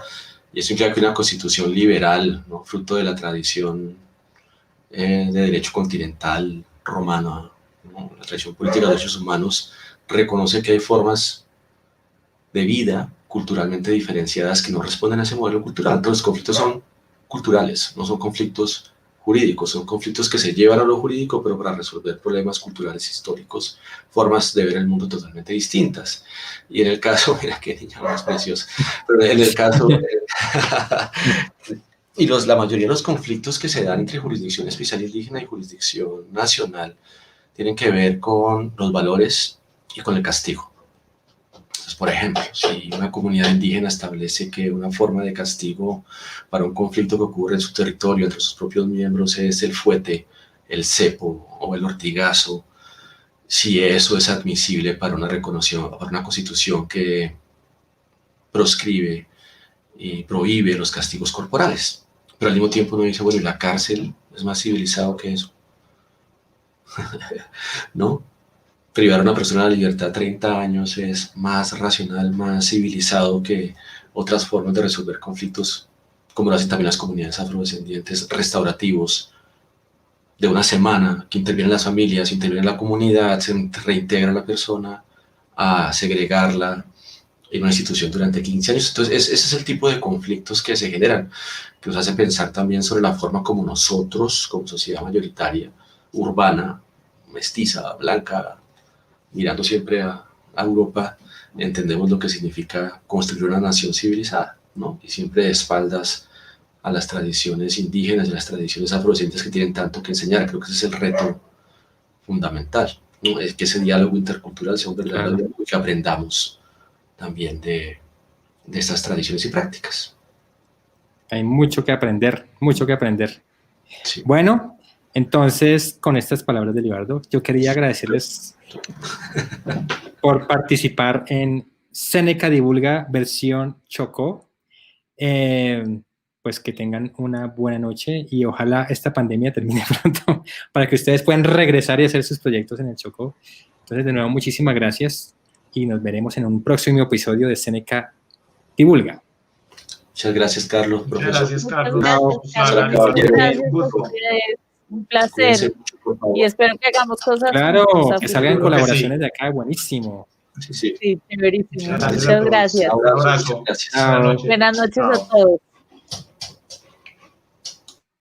Y eso implica que una constitución liberal, ¿no? Fruto de la tradición de derecho continental romano, ¿no? La tradición política de derechos humanos, reconoce que hay formas de vida culturalmente diferenciadas que no responden a ese modelo cultural. Entonces, los conflictos son culturales, no son conflictos jurídicos, son conflictos que se llevan a lo jurídico, pero para resolver problemas culturales históricos, formas de ver el mundo totalmente distintas. Y en el caso, mira qué niña más preciosa, pero en el caso, y la mayoría de los conflictos que se dan entre jurisdicción especial indígena y jurisdicción nacional tienen que ver con los valores y con el castigo. Entonces, por ejemplo, si una comunidad indígena establece que una forma de castigo para un conflicto que ocurre en su territorio entre sus propios miembros es el fuete, el cepo o el ortigazo, si eso es admisible para una constitución que proscribe y prohíbe los castigos corporales. Pero al mismo tiempo uno dice, bueno, ¿y la cárcel es más civilizado que eso? ¿No? Privar a una persona de la libertad 30 años es más racional, más civilizado que otras formas de resolver conflictos, como lo hacen también las comunidades afrodescendientes, restaurativos, de una semana, que intervienen las familias, interviene la comunidad, se reintegra a la persona, a segregarla en una institución durante 15 años. Entonces, ese es el tipo de conflictos que se generan, que nos hace pensar también sobre la forma como nosotros, como sociedad mayoritaria, urbana, mestiza, blanca, mirando siempre a Europa, entendemos lo que significa construir una nación civilizada, ¿no? Y siempre de espaldas a las tradiciones indígenas y las tradiciones afrodescendientes que tienen tanto que enseñar. Creo que ese es el reto fundamental, ¿no? Es que ese diálogo intercultural sea un verdadero diálogo y que aprendamos también de estas tradiciones y prácticas. Hay mucho que aprender, mucho que aprender. Sí. Bueno, entonces, con estas palabras de Libardo, yo quería agradecerles por participar en Seneca Divulga versión Chocó. Pues que tengan una buena noche y ojalá esta pandemia termine pronto para que ustedes puedan regresar y hacer sus proyectos en el Chocó. Entonces, de nuevo, muchísimas gracias y nos veremos en un próximo episodio de Seneca divulga. Muchas gracias, Carlos, Muchas profesor. gracias, Carlos. Muchas gracias, Chao. Carlos. Chao. Gracias a Gusto. ustedes. Un Cuídense placer. mucho, por favor. Y espero que hagamos cosas Claro, juntos a que futuro. salgan Seguro que colaboraciones sí. de acá, buenísimo. Sí, sí. Sí, chéverísimo. Muchas gracias a Muchas todos. gracias. Abrazo, Abrazo. muchas gracias. Chao. Buenas noches. Buenas noches Chao. a todos.